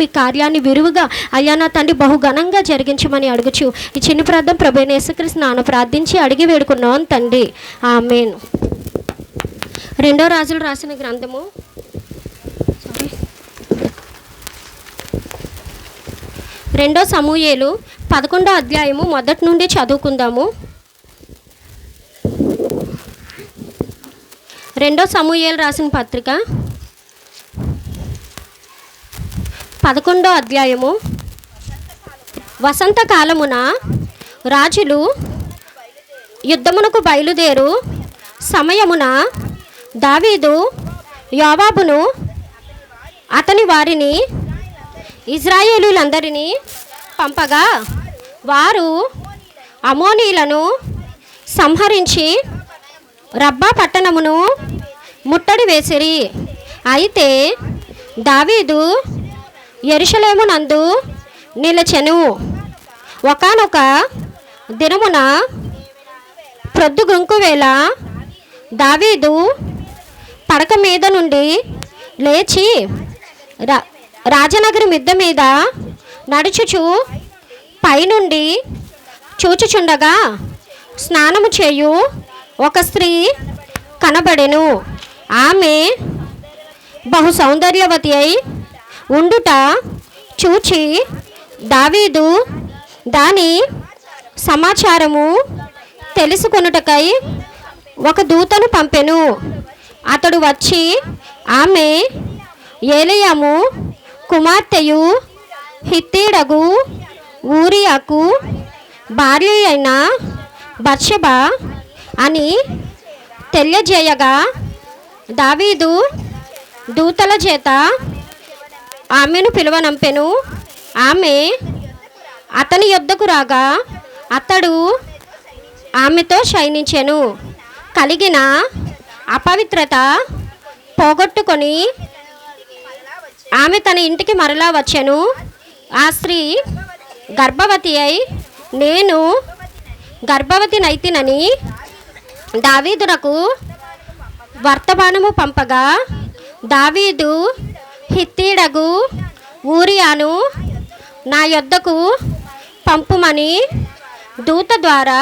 మీ కార్యాన్ని విరువుగా అయ్యా నా తండ్రి బహుఘనంగా జరిగించమని అడుగుచు ఈ చిన్న ప్రార్థన ప్రభువైన యేసుక్రీస్తు నామమున ప్రార్థించి అడిగి వేడుకున్నాం తండ్రి, ఆమేన్. రెండో రాజులు రాసిన గ్రంథము రెండో సమూయేలు 11వ అధ్యాయము మొదటి నుండి చదువుకుందాము. రెండో సమూయేలు రాసిన పత్రిక 11వ అధ్యాయము. వసంతకాలమున రాజులు యుద్ధమునకు బయలుదేరు సమయమున దావీదు యోవాబును అతని వారిని ఇశ్రాయేలీయులందరినీ పంపగా వారు అమోనీయులను సంహరించి రబ్బా పట్టణమును ముట్టడి వేసిరి. అయితే దావీదు యెరూషలేమునందు నిలిచెను. ఒకానొక దినమున ప్రొద్దుగుంకువేళ దావీదు పడక మీద నుండి లేచి రాజనగరి మిద్దె మీద నడుచుచు పైనుండి చూచుచుండగా స్నానము చేయు ఒక స్త్రీ కనబడెను. ఆమె బహు సౌందర్యవతి అయి ఉండుట చూచి దావీదు దాని సమాచారము తెలుసుకొనుటకై ఒక దూతను పంపెను. అతడు వచ్చి ఆమె ఏలీయాము కుమార్తెయు హిత్తీయుడగు ఊరియాకు భార్య అయిన బత్షెబ అని తెలియజేయగా దావీదు దూతల చేత ఆమెను పిలువనంపెను. ఆమె అతని యొద్దకు రాగా అతడు ఆమెతో శయనించెను. కలిగిన అపవిత్రత పోగొట్టుకొని ఆమె తన ఇంటికి మరలా వచ్చెను. ఆ స్త్రీ గర్భవతి అయి నేను గర్భవతి నైతినని దావీదునకు వర్తమానము పంపగా దావీదు హిత్తీయుడగు ఊరియాను నా యొద్దకు పంపుమని దూత ద్వారా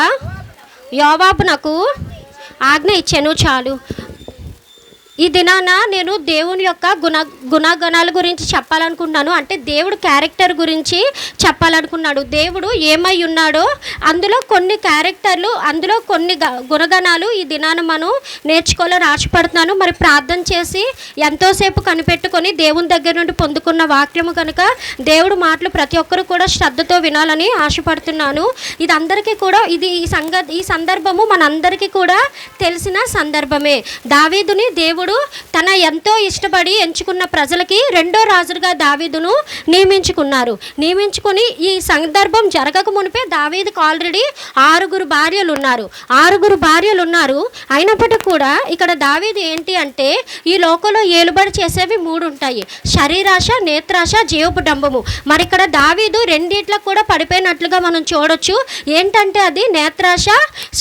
యోవాబునకు ఆజ్ఞ ఇచ్చెను. చాలు. ఈ దినాన నేను దేవుని యొక్క గుణగణాల గురించి చెప్పాలనుకున్నాను. అంటే దేవుడు క్యారెక్టర్ గురించి చెప్పాలనుకున్నాడు. దేవుడు ఏమై ఉన్నాడో అందులో కొన్ని క్యారెక్టర్లు, అందులో కొన్ని గుణగణాలు ఈ దినాన మనం నేర్చుకోవాలని ఆశపడుతున్నాను. మరి ప్రార్థన చేసి ఎంతోసేపు కనిపెట్టుకొని దేవుని దగ్గర నుండి పొందుకున్న వాక్యము కనుక దేవుడు మాటలు ప్రతి ఒక్కరు కూడా శ్రద్ధతో వినాలని ఆశపడుతున్నాను. ఇది అందరికీ కూడా ఈ సందర్భము మనందరికీ కూడా తెలిసిన సందర్భమే. దావీదుని దేవుడు తన ఎంతో ఇష్టపడి ఎంచుకున్న ప్రజలకి రెండో రాజుగా దావీదును నియమించుకుని ఈ సందర్భం జరగక మునిపే దావీదుకు ఆల్రెడీ 6 భార్యలు ఉన్నారు. అయినప్పటికీ కూడా ఇక్కడ దావీదు ఏంటి అంటే ఈ లోకంలో ఏలుబడి చేసేవి 3 ఉంటాయి: శరీరాశ, నేత్రాశ, జీవపు డంబము. మరి ఇక్కడ దావీదు రెండిట్లకు కూడా పడిపోయినట్లుగా మనం చూడొచ్చు. ఏంటంటే అది నేత్రాశ,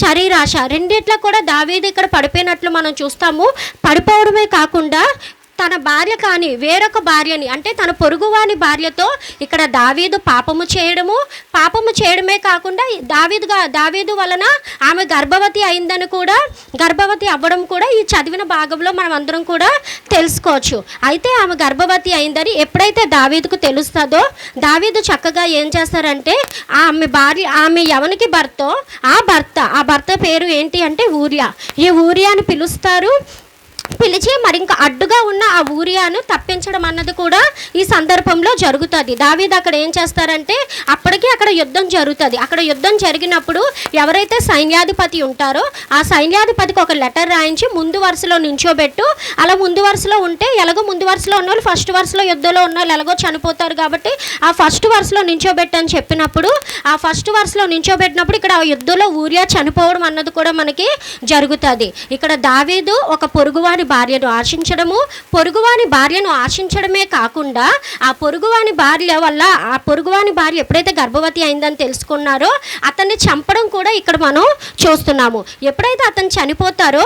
శరీరాశ రెండిట్లకు కూడా దావీదు ఇక్కడ పడిపోయినట్లు మనం చూస్తాము. పడిపోవడమే కాకుండా తన భార్య కానీ వేరొక భార్యని, అంటే తన పొరుగువాని భార్యతో ఇక్కడ దావీదు పాపము చేయడమే కాకుండా దావీదు వలన ఆమె గర్భవతి అవ్వడం కూడా ఈ చదివిన భాగంలో మనం అందరం కూడా తెలుసుకోవచ్చు. అయితే ఆమె గర్భవతి అయిందని ఎప్పుడైతే దావీదుకు తెలుస్తుందో దావీదు చక్కగా ఏం చేస్తారంటే ఆమె ఎవరికి భర్తో ఆ భర్త పేరు ఏంటి అంటే ఊరియా. ఈ ఊరియాని పిలిచి మరి ఇంకా అడ్డుగా ఉన్న ఆ ఊరియాను తప్పించడం అన్నది కూడా ఈ సందర్భంలో జరుగుతుంది. దావీదు అక్కడ ఏం చేస్తారంటే అప్పటికి అక్కడ యుద్ధం జరుగుతుంది. అక్కడ యుద్ధం జరిగినప్పుడు ఎవరైతే సైన్యాధిపతి ఉంటారో ఆ సైన్యాధిపతికి ఒక లెటర్ రాయించి ముందు వరుసలో నించోబెట్టు. అలా ముందు వరుసలో ఉంటే ఎలాగో ముందు వరుసలో ఉన్న వాళ్ళు ఫస్ట్ వరుసలో యుద్ధంలో ఉన్న వాళ్ళు ఎలాగో చనిపోతారు కాబట్టి ఆ ఫస్ట్ వరుసలో నించోబెట్టని చెప్పినప్పుడు ఆ ఫస్ట్ వరుసలో నించోబెట్టినప్పుడు ఇక్కడ ఆ యుద్ధంలో ఊరియా చనిపోవడం అన్నది కూడా మనకి జరుగుతుంది. ఇక్కడ దావీదు ఒక పొరుగువాని పొరుగువారి భార్యను ఆశించడము, పొరుగువాని భార్యను ఆశించడమే కాకుండా ఆ పొరుగువాని భార్య వల్ల ఆ పొరుగువాని భార్య ఎప్పుడైతే గర్భవతి అయిందని తెలుసుకున్నారో అతన్ని చంపడం కూడా ఇక్కడ మనం చూస్తున్నాము. ఎప్పుడైతే అతను చనిపోతారో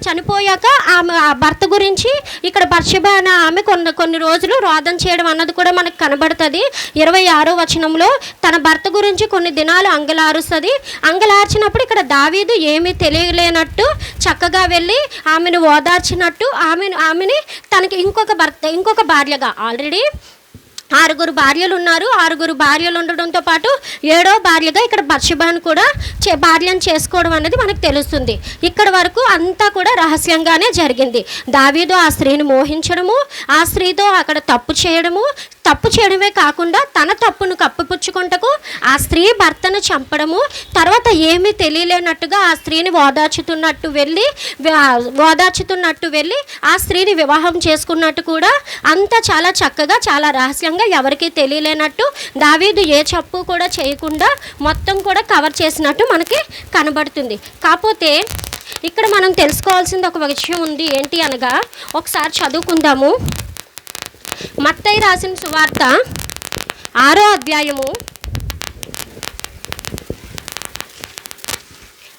చనిపోయాక ఆమె ఆ భర్త గురించి ఇక్కడ బత్షెబ అనే ఆమె కొన్ని రోజులు రోదన చేయడం అన్నది కూడా మనకు కనబడుతుంది. 26వ వచనంలో తన భర్త గురించి కొన్ని దినాలు అంగలారుస్తుంది. అంగలార్చినప్పుడు ఇక్కడ దావీదు ఏమీ తెలియలేనట్టు చక్కగా వెళ్ళి ఆమెను ఓదార్చినట్టు ఆమెని తనకి ఇంకొక భార్యగా ఆల్రెడీ 6 భార్యలు ఉన్నారు. 6 భార్యలు ఉండడంతో పాటు 7వ భార్యగా ఇక్కడ బత్షెబను కూడా భార్యను చేసుకోవడం అనేది మనకు తెలుస్తుంది. ఇక్కడ వరకు అంతా కూడా రహస్యంగానే జరిగింది. దావీదు ఆ స్త్రీని మోహించడము, ఆ స్త్రీతో అక్కడ తప్పు చేయడమే కాకుండా తన తప్పును కప్పిపుచ్చుకుంటకు ఆ స్త్రీ భర్తను చంపడము, తర్వాత ఏమీ తెలియలేనట్టుగా ఆ స్త్రీని ఓదార్చుతున్నట్టు వెళ్ళి ఆ స్త్రీని వివాహం చేసుకున్నట్టు కూడా అంతా చాలా చక్కగా చాలా రహస్యంగా ఎవరికీ తెలియలేనట్టు దావీదు ఏ తప్పు కూడా చేయకుండా మొత్తం కూడా కవర్ చేసినట్టు మనకి కనబడుతుంది. కాకపోతే ఇక్కడ మనం తెలుసుకోవాల్సింది ఒక విషయం ఉంది. ఏంటి అనగా ఒకసారి చదువుకుందాము. మత్తయి రాసిన సువార్త 6వ అధ్యాయము,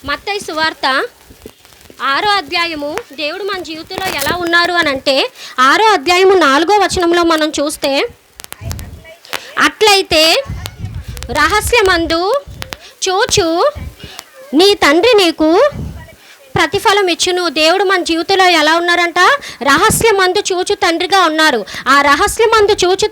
మత్తయి సువార్త 6వ అధ్యాయము దేవుడు మన జీవితంలో ఎలా ఉన్నారు అని అంటే 6వ అధ్యాయము 4వ వచనంలో మనం చూస్తే, అట్లయితే రహస్యమందు చూచు నీ తండ్రి నీకు ప్రతిఫలం ఇచ్చును. దేవుడు మన జీవితంలో ఎలా ఉన్నారంట? రహస్యమందు చూచు తండ్రిగా ఉన్నారు. ఆ రహస్యమందు చూచు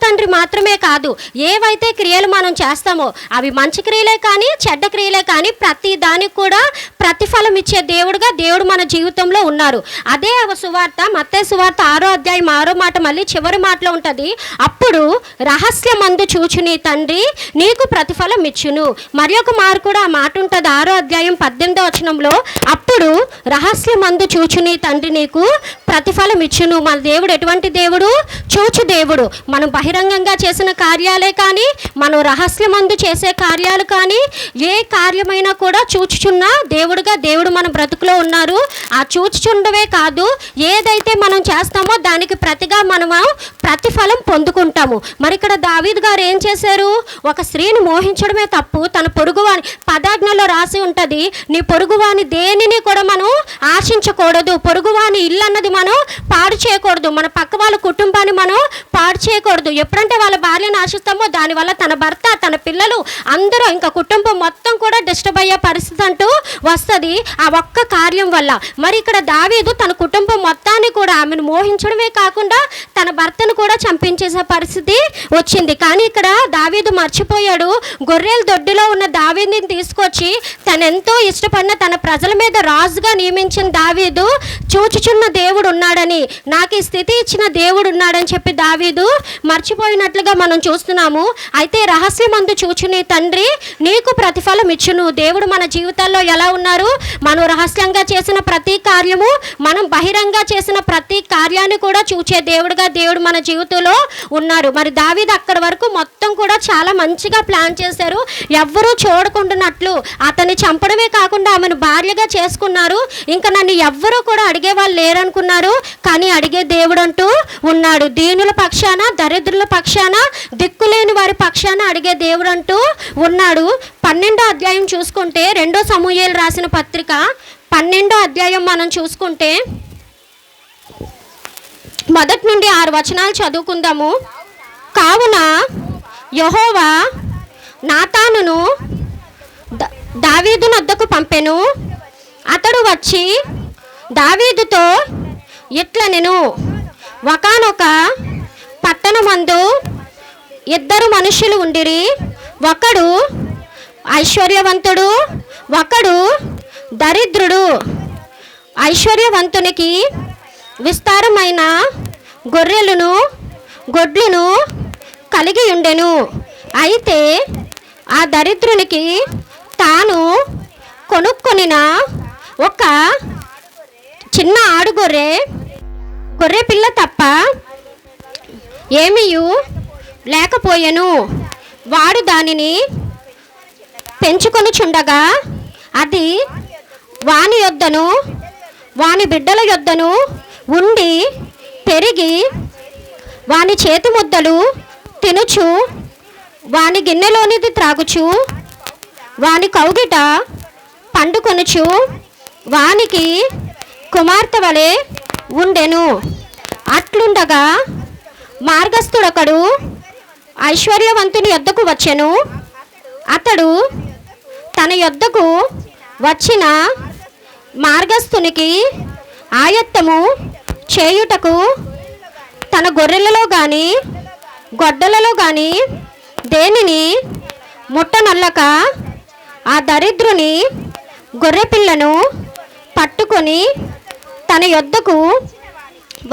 తండ్రి మాత్రమే కాదు, ఏవైతే క్రియలు మనం చేస్తామో అవి మంచి క్రియలే కానీ చెడ్డ క్రియలే కానీ ప్రతి దానికి కూడా ప్రతిఫలం ఇచ్చే దేవుడుగా దేవుడు మన జీవితంలో ఉన్నారు. అదే సువార్త మత్తయి సువార్త 6వ అధ్యాయం 6వ మాట మళ్ళీ చివరి మాటలో ఉంటుంది, అప్పుడు రహస్యమందు చూచు నీ తండ్రి నీకు ప్రతిఫలం ఇచ్చును. మరి ఒక మారు కూడా ఆ మాట ఉంటుంది 6వ అధ్యాయం 18వ వచనంలో, అప్పుడు రహస్యమందు చూచు నీ తండ్రి నీకు ప్రతిఫలం ఇచ్చును. మన దేవుడు ఎటువంటి దేవుడు? చూచు దేవుడు. మనం బహిరంగంగా చేసిన కార్యాలే కానీ మనం రహస్యమందు చేసే కార్యాలు కానీ ఏ కార్యమైనా కూడా చూచుచున్న దేవుడుగా దేవుడు మన బ్రతుకులో ఉన్నారు. ఆ చూచుచుండవే కాదు, ఏదైతే మనం చేస్తామో దానికి ప్రతిగా మనము ప్రతిఫలం పొందుకుంటాము. మరి ఇక్కడ దావీదు గారు ఏం చేశారు? ఒక స్త్రీని మోహించడమే తప్పు. తన పొరుగువాని పదాజ్ఞలో రాసి ఉంటుంది, నీ పొరుగువాని దేనిని కూడా మనం ఆశించకూడదు. పొరుగువాని ఇల్లు అన్నది మనం పాడు చేయకూడదు. మన పక్క వాళ్ళ కుటుంబాన్ని మనం పాడు చేయకూడదు. ఎప్పుడంటే వాళ్ళ భార్యను ఆశిస్తామో దానివల్ల తన భర్త తన పిల్లలు అందరూ ఇంకా కుటుంబం మొత్తం కూడా డిస్టర్బ్ అయ్యే పరిస్థితి అంటూ వస్తుంది ఆ ఒక్క కార్యం వల్ల. మరి ఇక్కడ దావీదు తన కుటుంబం మొత్తాన్ని కూడా ఆమెను మోహించడమే కాకుండా తన భర్తను కూడా చంపించేసే పరిస్థితి వచ్చింది. కానీ ఇక్కడ దావీదు మర్చిపోయాడు. గొర్రెల దొడ్డిలో ఉన్న దావీదుని తీసుకొచ్చి తనెంతో ఇష్టపడిన తన ప్రజల మీద రాజుగా నియమించిన దావీదు చూచుచున్న దేవుడు ఉన్నాడని, నాకు ఈ స్థితి ఇచ్చిన దేవుడు ఉన్నాడని చెప్పి దావీదు మర్చిపోయినట్లుగా మనం చూస్తున్నాము. అయితే రహస్యమందు చూచు నీ తండ్రి నీకు ప్రతిఫలం ఇచ్చును. దేవుడు మన జీవితాల్లో ఎలా ఉన్నారు? మనం రహస్యంగా చేసిన ప్రతి కార్యము, మనం బహిరంగ చేసిన ప్రతి కార్యాన్ని కూడా చూచే దేవుడుగా దేవుడు మన జీవితంలో ఉన్నారు. మరి దావీదు అక్కడి వరకు మొత్తం కూడా చాలా మంచిగా ప్లాన్ చేశారు. ఎవ్వరూ చూడకుండానట్లు అతన్ని చంపడమే కాకుండా ఆమెను భార్యగా చేసుకున్నారు. ఇంకా నన్ను ఎవ్వరూ కూడా అడిగే వాళ్ళు లేరనుకున్నారు. కానీ అడిగే దేవుడు అంటూ ఉన్నాడు. దీనుల పక్షాన, దరిద్రుల పక్షాన, దిక్కులేని వారి పక్షాన అడిగే దేవుడు అంటూ ఉన్నాడు. 12వ అధ్యాయం చూసుకుంటే 2 సమూయేలు రాసిన పత్రిక 12వ అధ్యాయం మనం చూసుకుంటే 1 నుండి 6 వచనాలు చదువుకుందాము. కావున యెహోవా నాతానును దావీదు నొద్దకు పంపెను. అతడు వచ్చి దావీదుతో ఇట్లనెను, ఒకానొక పట్టణమందు 2 మనుషులు ఉండిరి. ఒకడు ఐశ్వర్యవంతుడు, ఒకడు దరిద్రుడు. ఐశ్వర్యవంతునికి విస్తారమైన గొర్రెలను గొడ్లను కలిగి ఉండెను. అయితే ఆ దరిద్రునికి తాను కొనుక్కొనిన ఒక చిన్న ఆడుగొర్రె పిల్ల తప్ప ఏమీయు లేకపోయెను. వాడు దానిని పెంచుకొనుచుండగా అది వాని యొద్దను వాని బిడ్డల యొద్దను ఉండి పెరిగి వాని చేతి ముద్దలు తినుచు వాని గిన్నెలోనిది త్రాగుచు వాని కౌగిట పండుకొనుచు వానికి కుమార్తె వలె ఉండెను. అట్లుండగా మార్గస్థుడొకడు ఐశ్వర్యవంతుని యొద్దకు వచ్చెను. అతడు తన యొద్దకు వచ్చిన మార్గస్థునికి ఆయత్తము చేయుటకు తన గొర్రెలలో కానీ గొడ్డలలో కానీ దేనిని ముట్టనొల్లక ఆ దరిద్రుని గొర్రెపిల్లను పట్టుకొని తన యొద్దకు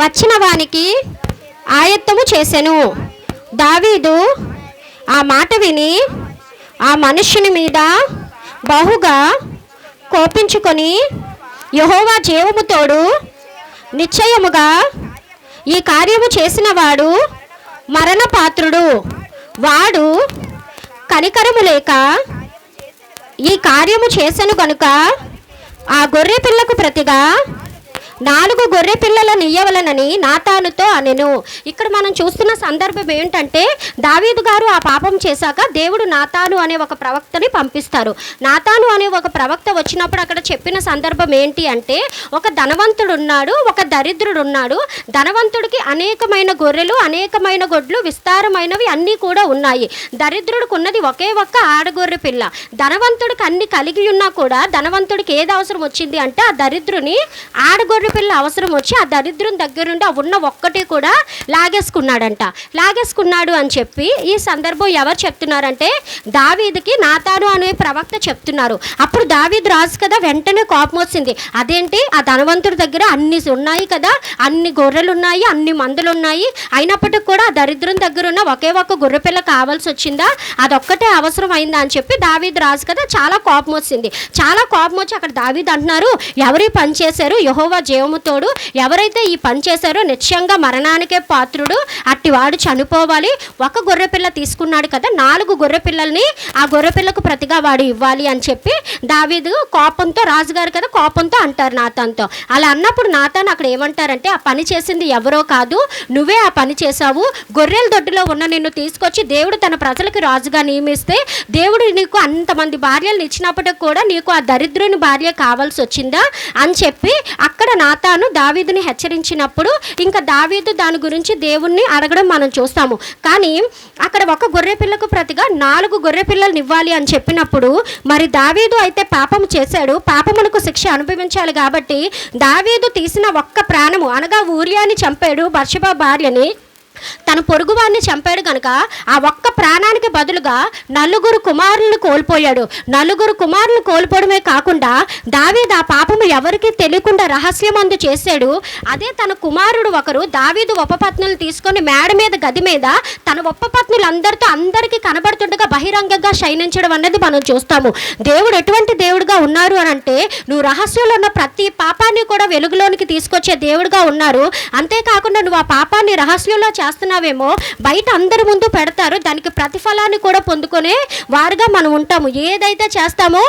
వచ్చిన వానికి ఆయత్తము చేసెను. దావీదు ఆ మాట విని ఆ మనుష్యుని మీద బహుగా కోపించుకొని, యెహోవా జీవము తోడు, నిశ్చయముగా ఈ కార్యము చేసిన వాడు మరణపాత్రుడు. వాడు కనికరము లేక ఈ కార్యము చేసెను కనుక ఆ గొర్రె పిల్లకు ప్రతిగా 4 గొర్రె పిల్లలను ఇయ్యవలనని నాతానుతో అనెను. ఇక్కడ మనం చూస్తున్న సందర్భం ఏంటంటే, దావీదు గారు ఆ పాపం చేశాక దేవుడు నాతాను అనే ఒక ప్రవక్తని పంపిస్తారు. నాతాను అనే ఒక ప్రవక్త వచ్చినప్పుడు అక్కడ చెప్పిన సందర్భం ఏంటి అంటే, ఒక ధనవంతుడు ఉన్నాడు, ఒక దరిద్రుడు ఉన్నాడు. ధనవంతుడికి అనేకమైన గొర్రెలు, అనేకమైన గొడ్లు, విస్తారమైనవి అన్నీ కూడా ఉన్నాయి. దరిద్రుడికి ఉన్నది ఒకే ఒక్క ఆడగొర్రె పిల్ల. ధనవంతుడికి అన్ని కలిగి ఉన్నా కూడా ధనవంతుడికి ఏది అవసరం వచ్చింది అంటే, ఆ దరిద్రుని ఆడగొర్రె పిల్ల అవసరం వచ్చి ఆ దరిద్రం దగ్గర నుండి ఆ ఉన్న ఒక్కటి కూడా లాగేసుకున్నాడు అని చెప్పి ఈ సందర్భం ఎవరు చెప్తున్నారంటే, దావీదుకి నాతాను అనే ప్రవక్త చెప్తున్నారు. అప్పుడు దావీదు రాజు కదా, వెంటనే కోపం వచ్చింది. అదేంటి, ఆ ధనవంతుడి దగ్గర అన్ని ఉన్నాయి కదా, అన్ని గొర్రెలు ఉన్నాయి, అన్ని మందులు ఉన్నాయి, అయినప్పటికీ కూడా ఆ దరిద్రం దగ్గర ఉన్న ఒకే ఒక్క గొర్రెపిల్ల కావాల్సి వచ్చిందా, అదొక్కటే అవసరం అయిందా అని చెప్పి దావీదు రాజు కదా చాలా కోపం వచ్చింది. చాలా కోపం వచ్చి అక్కడ దావీదు అంటున్నారు, ఎవరి పని చేశారు, యెహోవా జీవముతోడు, ఎవరైతే ఈ పని చేశారో నిశ్చయంగా మరణానికే పాత్రుడు, అట్టివాడు చనిపోవాలి. ఒక గొర్రెపిల్ల తీసుకున్నాడు కదా, 4 గొర్రె పిల్లల్ని ఆ గొర్రెపిల్లకు ప్రతిగా వాడు ఇవ్వాలి అని చెప్పి దావీదు కోపంతో, రాజుగారు కదా కోపంతో అంటారు నాతాన్తో. అలా అన్నప్పుడు నాతాన్ అక్కడ ఏమంటారంటే, ఆ పని చేసింది ఎవరో కాదు, నువ్వే ఆ పని చేశావు. గొర్రెల దొడ్డిలో ఉన్న నిన్ను తీసుకొచ్చి దేవుడు తన ప్రజలకు రాజుగా నియమిస్తే, దేవుడు నీకు అంతమంది భార్యలను ఇచ్చినప్పటికి కూడా నీకు ఆ దరిద్రుని భార్య కావాల్సి వచ్చిందా అని చెప్పి అక్కడ నాతాను దావీదుని హెచ్చరించినప్పుడు ఇంకా దావీదు దాని గురించి దేవుణ్ణి అడగడం మనం చూస్తాము. కానీ అక్కడ ఒక గొర్రె పిల్లకు ప్రతిగా 4 గొర్రె పిల్లల్ని ఇవ్వాలి అని చెప్పినప్పుడు, మరి దావీదు అయితే పాపము చేశాడు, పాపమునకు శిక్ష అనుభవించాలి కాబట్టి దావీదు తీసిన ఒక్క ప్రాణము అనగా ఊరియాని చంపాడు, బత్షెబ భార్యని, తన పొరుగువాడిని చంపాడు కనుక ఆ ఒక్క ప్రాణానికి బదులుగా 4 కుమారులను కోల్పోయాడు. 4 కుమారులను కోల్పోవడమే కాకుండా దావీదు ఆ పాపము ఎవరికీ తెలియకుండా రహస్యమందు చేశాడు. అదే తన కుమారుడు ఒకరు దావీదు ఉపపత్నులు తీసుకొని మేడ మీద, గది మీద తన ఉపపత్నులందరితో అందరికీ కనబడుతుండగా బహిరంగంగా శయనించడం అన్నది మనం చూస్తాము. దేవుడు ఎటువంటి దేవుడుగా ఉన్నారు అని అంటే, నువ్వు రహస్యంలో ఉన్న ప్రతి పాపాన్ని కూడా వెలుగులోనికి తీసుకొచ్చే దేవుడుగా ఉన్నారు. అంతేకాకుండా నువ్వు ఆ పాపాన్ని రహస్యంలో చేస్తున్నావేమో, బయట అందరి ముందు పెడతారు, దానికి ప్రతిఫలాన్ని కూడా పొందుకునే వారుగా మనం ఉంటాము. ఏదైతే చేస్తామో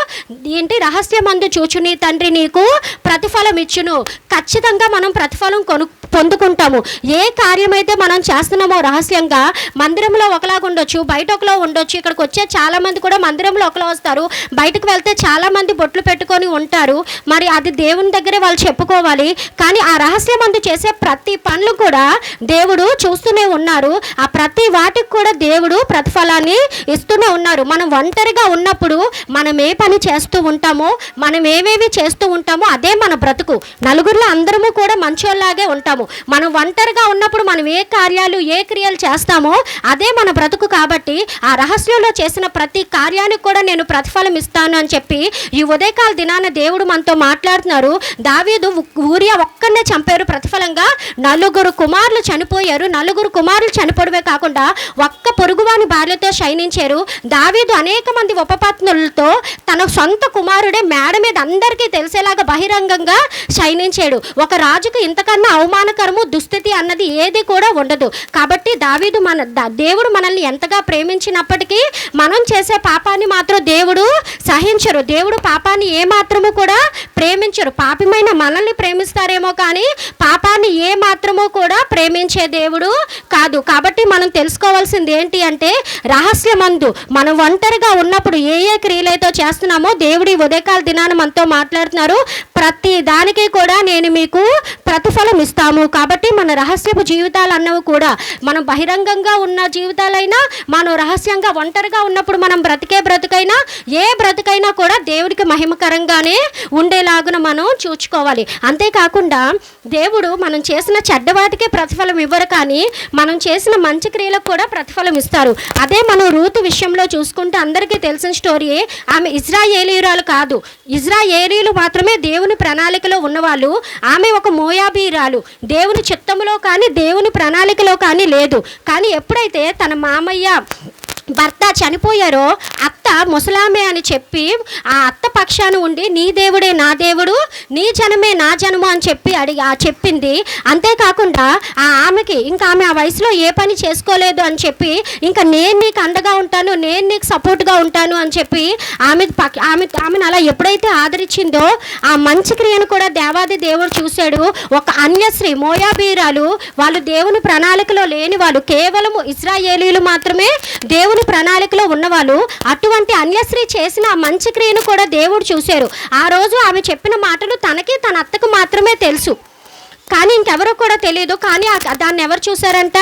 రహస్యమందు చూచు నీ తండ్రి నీకు ప్రతిఫలం ఇచ్చును. ఖచ్చితంగా మనం ప్రతిఫలం పొందుకుంటాము. ఏ కార్యమైతే మనం చేస్తున్నామో రహస్యంగా, మందిరంలో ఒకలాగా ఉండొచ్చు, బయట ఒకలా ఉండొచ్చు. ఇక్కడికి వచ్చే చాలా మంది కూడా మందిరంలో ఒకలా వస్తారు, బయటకు వెళ్తే చాలా మంది బొట్లు పెట్టుకొని ఉంటారు. మరి అది దేవుని దగ్గరే వాళ్ళు చెప్పుకోవాలి. కానీ ఆ రహస్యమందు చేసే ప్రతి పనులు కూడా దేవుడు చూస్తూనే ఉన్నారు. ఆ ప్రతి వాటికి కూడా దేవుడు ప్రతిఫలాన్ని ఇస్తూనే ఉన్నారు. మనం ఒంటరిగా ఉన్నప్పుడు మనం ఏ పని చేస్తూ ఉంటామో, మనం ఏవేవి చేస్తూ ఉంటామో అదే మన బ్రతుకు. నలుగురిలో అందరము కూడా మంచోళ్ళలాగే ఉంటాము. మనం ఒంటరిగా ఉన్నప్పుడు మనం ఏ కార్యాలు, ఏ క్రియలు చేస్తామో అదే మన బ్రతుకు. కాబట్టి ఆ రహస్యంలో చేసిన ప్రతి కార్యానికి కూడా నేను ప్రతిఫలం ఇస్తాను అని చెప్పి ఈ ఉదయకాల దినాన దేవుడు మనతో మాట్లాడుతున్నారు. దావీదు ఊరియా ఒక్కనే చంపారు, ప్రతిఫలంగా 4 కుమారులు చనిపోయారు. 4 కుమారులు చనిపోవడమే కాకుండా ఒక్క పొరుగువాని భార్యతో శయనించారు. దావీదు అనేక మంది ఉపపత్నులతో తన సొంత కుమారుడే మేడ మీద అందరికీ తెలిసేలాగా బహిరంగంగా శయనించాడు. ఒక రాజుకు ఇంతకన్నా అవమానకరము దుస్థితి అన్నది ఏది కూడా ఉండదు. కాబట్టి దావీదు దేవుడు మనల్ని ఎంతగా ప్రేమించినప్పటికీ మనం చేసే పాపాన్ని మాత్రం దేవుడు సహించరు. దేవుడు పాపాన్ని ఏమాత్రము కూడా ప్రేమించరు. పాపమైన మనల్ని ప్రేమిస్తారేమో కానీ పాపాన్ని ఏమాత్రము కూడా ప్రేమించే దేవుడు కాదు. కాబట్టి మనం తెలుసుకోవాల్సింది ఏంటి అంటే, రహస్యమందు మనం ఒంటరిగా ఉన్నప్పుడు ఏ ఏ క్రియలైతే చేస్తున్నామో దేవుడి ఉదయకాల దినాన్ని మనతో మాట్లాడుతున్నారు. ప్రతి దానికి కూడా నేను మీకు ప్రతిఫలం ఇస్తాము. కాబట్టి మన రహస్యపు జీవితాలు అన్నవి కూడా, మనం బహిరంగంగా ఉన్న జీవితాలైనా, మనం రహస్యంగా ఒంటరిగా ఉన్నప్పుడు మనం బ్రతుకైనా ఏ బ్రతుకైనా కూడా దేవుడికి మహిమకరంగానే ఉండేలాగున మనం చూసుకోవాలి. అంతేకాకుండా దేవుడు మనం చేసిన చెడ్డవాటికే ప్రతిఫలం ఇవ్వరు, కానీ మనం చేసిన మంచి క్రియలకు కూడా ప్రతిఫలం ఇస్తారు. అదే మనం రూతు విషయంలో చూసుకుంటే అందరికీ తెలిసిన స్టోరీయే. ఆమె ఇజ్రాయేలీయురాలు కాదు, ఇజ్రాయేలీయులు మాత్రమే దేవుని ప్రణాళికలో ఉన్నవాళ్ళు. ఆమె ఒక మోయాబీరాలు, దేవుని చిత్తములో కానీ దేవుని ప్రణాళికలో కానీ లేదు. కానీ ఎప్పుడైతే తన మామయ్య భర్త చనిపోయారో అత్త ముసలామే అని చెప్పి ఆ అత్త పక్షాన ఉండి నీ దేవుడే నా దేవుడు, నీ జనమే నా జనము అని చెప్పి చెప్పింది. అంతేకాకుండా ఆమెకి ఇంకా ఆమె ఆ వయసులో ఏ పని చేసుకోలేదు అని చెప్పి, ఇంకా నేను నీకు అండగా ఉంటాను, నేను నీకు సపోర్ట్గా ఉంటాను అని చెప్పి ఆమెను అలా ఎప్పుడైతే ఆదరించిందో ఆ మంచి క్రియను కూడా దేవాది దేవుడు చూశాడు. ఒక అన్యశ్రీ మోయాబీరాలు, వాళ్ళు దేవుని ప్రణాళికలో లేని వాళ్ళు, కేవలము ఇశ్రాయేలీయులు మాత్రమే దేవుని ప్రణాళికలో ఉన్నవాళ్ళు. అటువంటి అన్యశ్రీ చేసిన ఆ మంచి క్రియను కూడా దేవుడు చూశారు. ఆ రోజు ఆమె చెప్పిన మాటలు తనకి తన అత్తకు మాత్రమే తెలుసు, కానీ ఇంకెవరో కూడా తెలియదు. కానీ దాన్ని ఎవరు చూశారంట?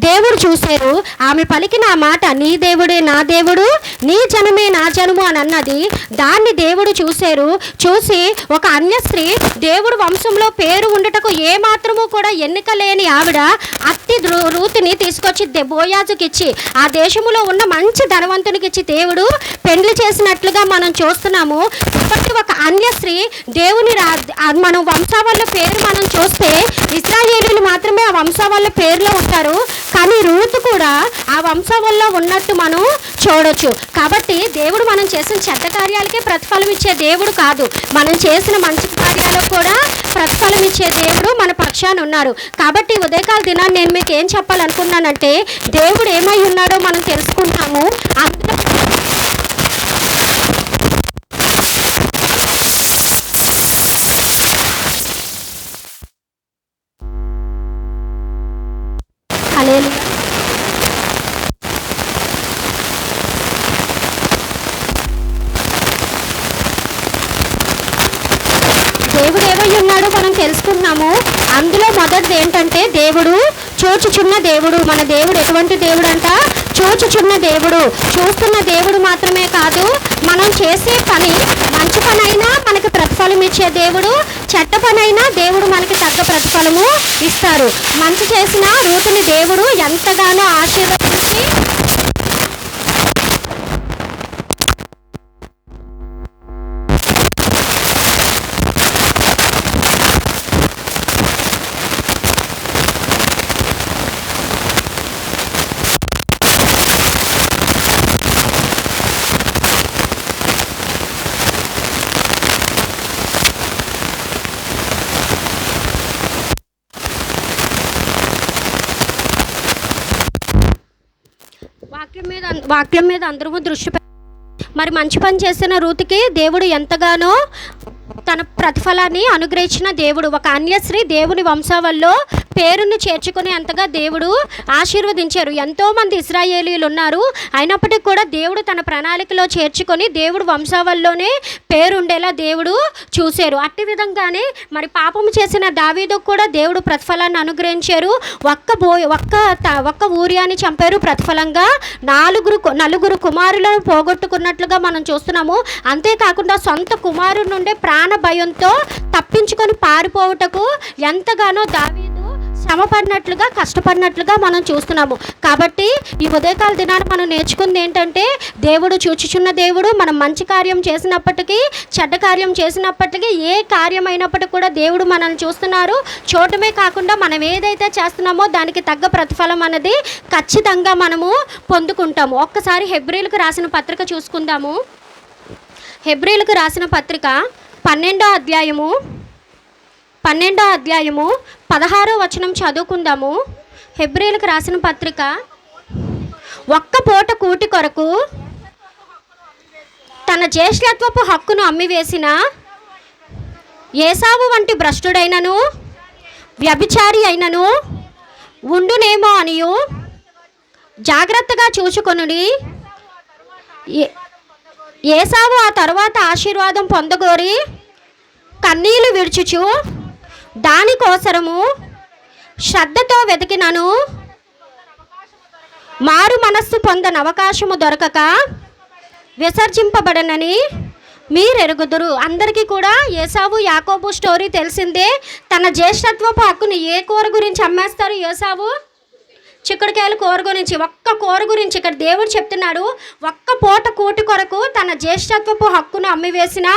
దేవుడు చూశారు. ఆమె పలికిన ఆ మాట, నీ దేవుడే నా దేవుడు, నీ జనమే నా జనము అని అన్నది, దాన్ని దేవుడు చూశారు. చూసి ఒక అన్యస్త్రీ దేవుడు వంశంలో పేరు ఉండటకు ఏమాత్రము కూడా ఎన్నిక లేని ఆవిడ అత్తి రూతుని తీసుకొచ్చి బోయాజుకిచ్చి, ఆ దేశంలో ఉన్న మంచి ధనవంతునికి ఇచ్చి దేవుడు పెండ్లి చేసినట్లుగా మనం చూస్తున్నాము. కాబట్టి ఒక అన్యస్త్రీ దేవుని మనం వంశావళి పేరు మనం చూస్తే ఇశ్రాయేలీయులు మాత్రమే ఆ వంశావళి పేరులో ఉంటారు, కానీ రూతు కూడా ఆ వంశావళిలో ఉన్నట్టు మనం చూడొచ్చు. కాబట్టి దేవుడు మనం చేసిన చెడ్డ కార్యాలకే ప్రతిఫలం ఇచ్చే దేవుడు కాదు, మనం చేసిన మంచి కార్యాలకు కూడా ప్రతిఫలం ఇచ్చే దేవుడు మన పక్షాన ఉన్నారు. కాబట్టి ఉదయకాల దినాన్ని నేను మీకు ఏం చెప్పాలనుకున్నానంటే, దేవుడు ఏమై ఉన్నాడో మనం తెలుసుకుంటాము. అందులో దేవుడు ఏమై ఉన్నాడో మనం తెలుసుకున్నాము. అందులో మొదటిది ఏంటంటే, దేవుడు చూచుచున్న దేవుడు. మన దేవుడు ఎటువంటి దేవుడు అంట? చూచుచున్న దేవుడు. చూస్తున్న దేవుడు మాత్రమే కాదు, మనం చేసే పని మంచి పని అయినా మనకి ప్రతిఫలం ఇచ్చే దేవుడు, చెడ్డ పని అయినా దేవుడు మనకి తగ్గ ప్రతిఫలము ఇస్తారు. మంచి చేసిన రూతుని దేవుడు ఎంతగానో ఆశీర్వదించి వాక్యం మీద అందరూ దృష్టి మరి మంచి పని చేసిన రూతుకి దేవుడు ఎంతగానో తన ప్రతిఫలాన్ని అనుగ్రహించిన దేవుడు. ఒక అన్యశ్రీ దేవుని వంశావల్లో పేరుని చేర్చుకునే అంతగా దేవుడు ఆశీర్వదించారు. ఎంతోమంది ఇశ్రాయేలీయులు ఉన్నారు, అయినప్పటికీ కూడా దేవుడు తన ప్రణాళికలో చేర్చుకొని దేవుడు వంశావల్లోనే పేరు ఉండేలా దేవుడు చూశారు. అట్టి విధంగానే మరి పాపము చేసిన దావీదుకు కూడా దేవుడు ప్రతిఫలాన్ని అనుగ్రహించారు. ఒక్క ఊరియాని చంపారు, ప్రతిఫలంగా నలుగురు కుమారులను పోగొట్టుకున్నట్లుగా మనం చూస్తున్నాము. అంతేకాకుండా సొంత కుమారుడి నుండే ప్రాణ భయంతో తప్పించుకొని పారిపోవుటకు ఎంతగానో దావీదు శ్రమ పడినట్లుగా, కష్టపడినట్లుగా మనం చూస్తున్నాము. కాబట్టి ఈ ఉదయకాల దినాన్ని మనం నేర్చుకుంది ఏంటంటే, దేవుడు చూచుచున్న దేవుడు. మనం మంచి కార్యం చేసినప్పటికీ, చెడ్డ కార్యం చేసినప్పటికీ, ఏ కార్యం అయినప్పటికీ కూడా దేవుడు మనల్ని చూస్తున్నారు. చూడటమే కాకుండా మనం ఏదైతే చేస్తున్నామో దానికి తగ్గ ప్రతిఫలం అనేది ఖచ్చితంగా మనము పొందుకుంటాము. ఒక్కసారి హెబ్రీలకు రాసిన పత్రిక చూసుకుందాము. హెబ్రీలకు రాసిన పత్రిక 12వ అధ్యాయము 16వ వచనం చదువుకుందాము. హెబ్రీలకు రాసిన పత్రిక, ఒక్క పూట కూటి కొరకు తన జ్యేష్ఠత్వపు హక్కును అమ్మివేసిన ఏసావు వంటి భ్రష్టుడైనను వ్యభిచారి అయినను ఉండునేమో అనియు జాగ్రత్తగా చూచుకొనుడి. ఏసావు ఆ తరువాత ఆశీర్వాదం పొందగోరి కన్నీళ్లు విడుచుచు దానికోసరము శ్రద్ధతో వెతికినను మారు మనస్సు పొందని అవకాశము దొరకక విసర్జింపబడనని మీరెరుగుదురు. అందరికీ కూడా ఏసావు యాకోబు స్టోరీ తెలిసిందే. తన జ్యేష్ఠత్వపు హక్కుని ఏ కూర గురించి అమ్మేస్తారు? ఏసావు చిక్కుడుకాయల కూర గురించి, ఒక్క కూర గురించి ఇక్కడ దేవుడు చెప్తున్నాడు. ఒక్క పూట కూటి కొరకు తన జ్యేష్ఠత్వపు హక్కును అమ్మివేసిన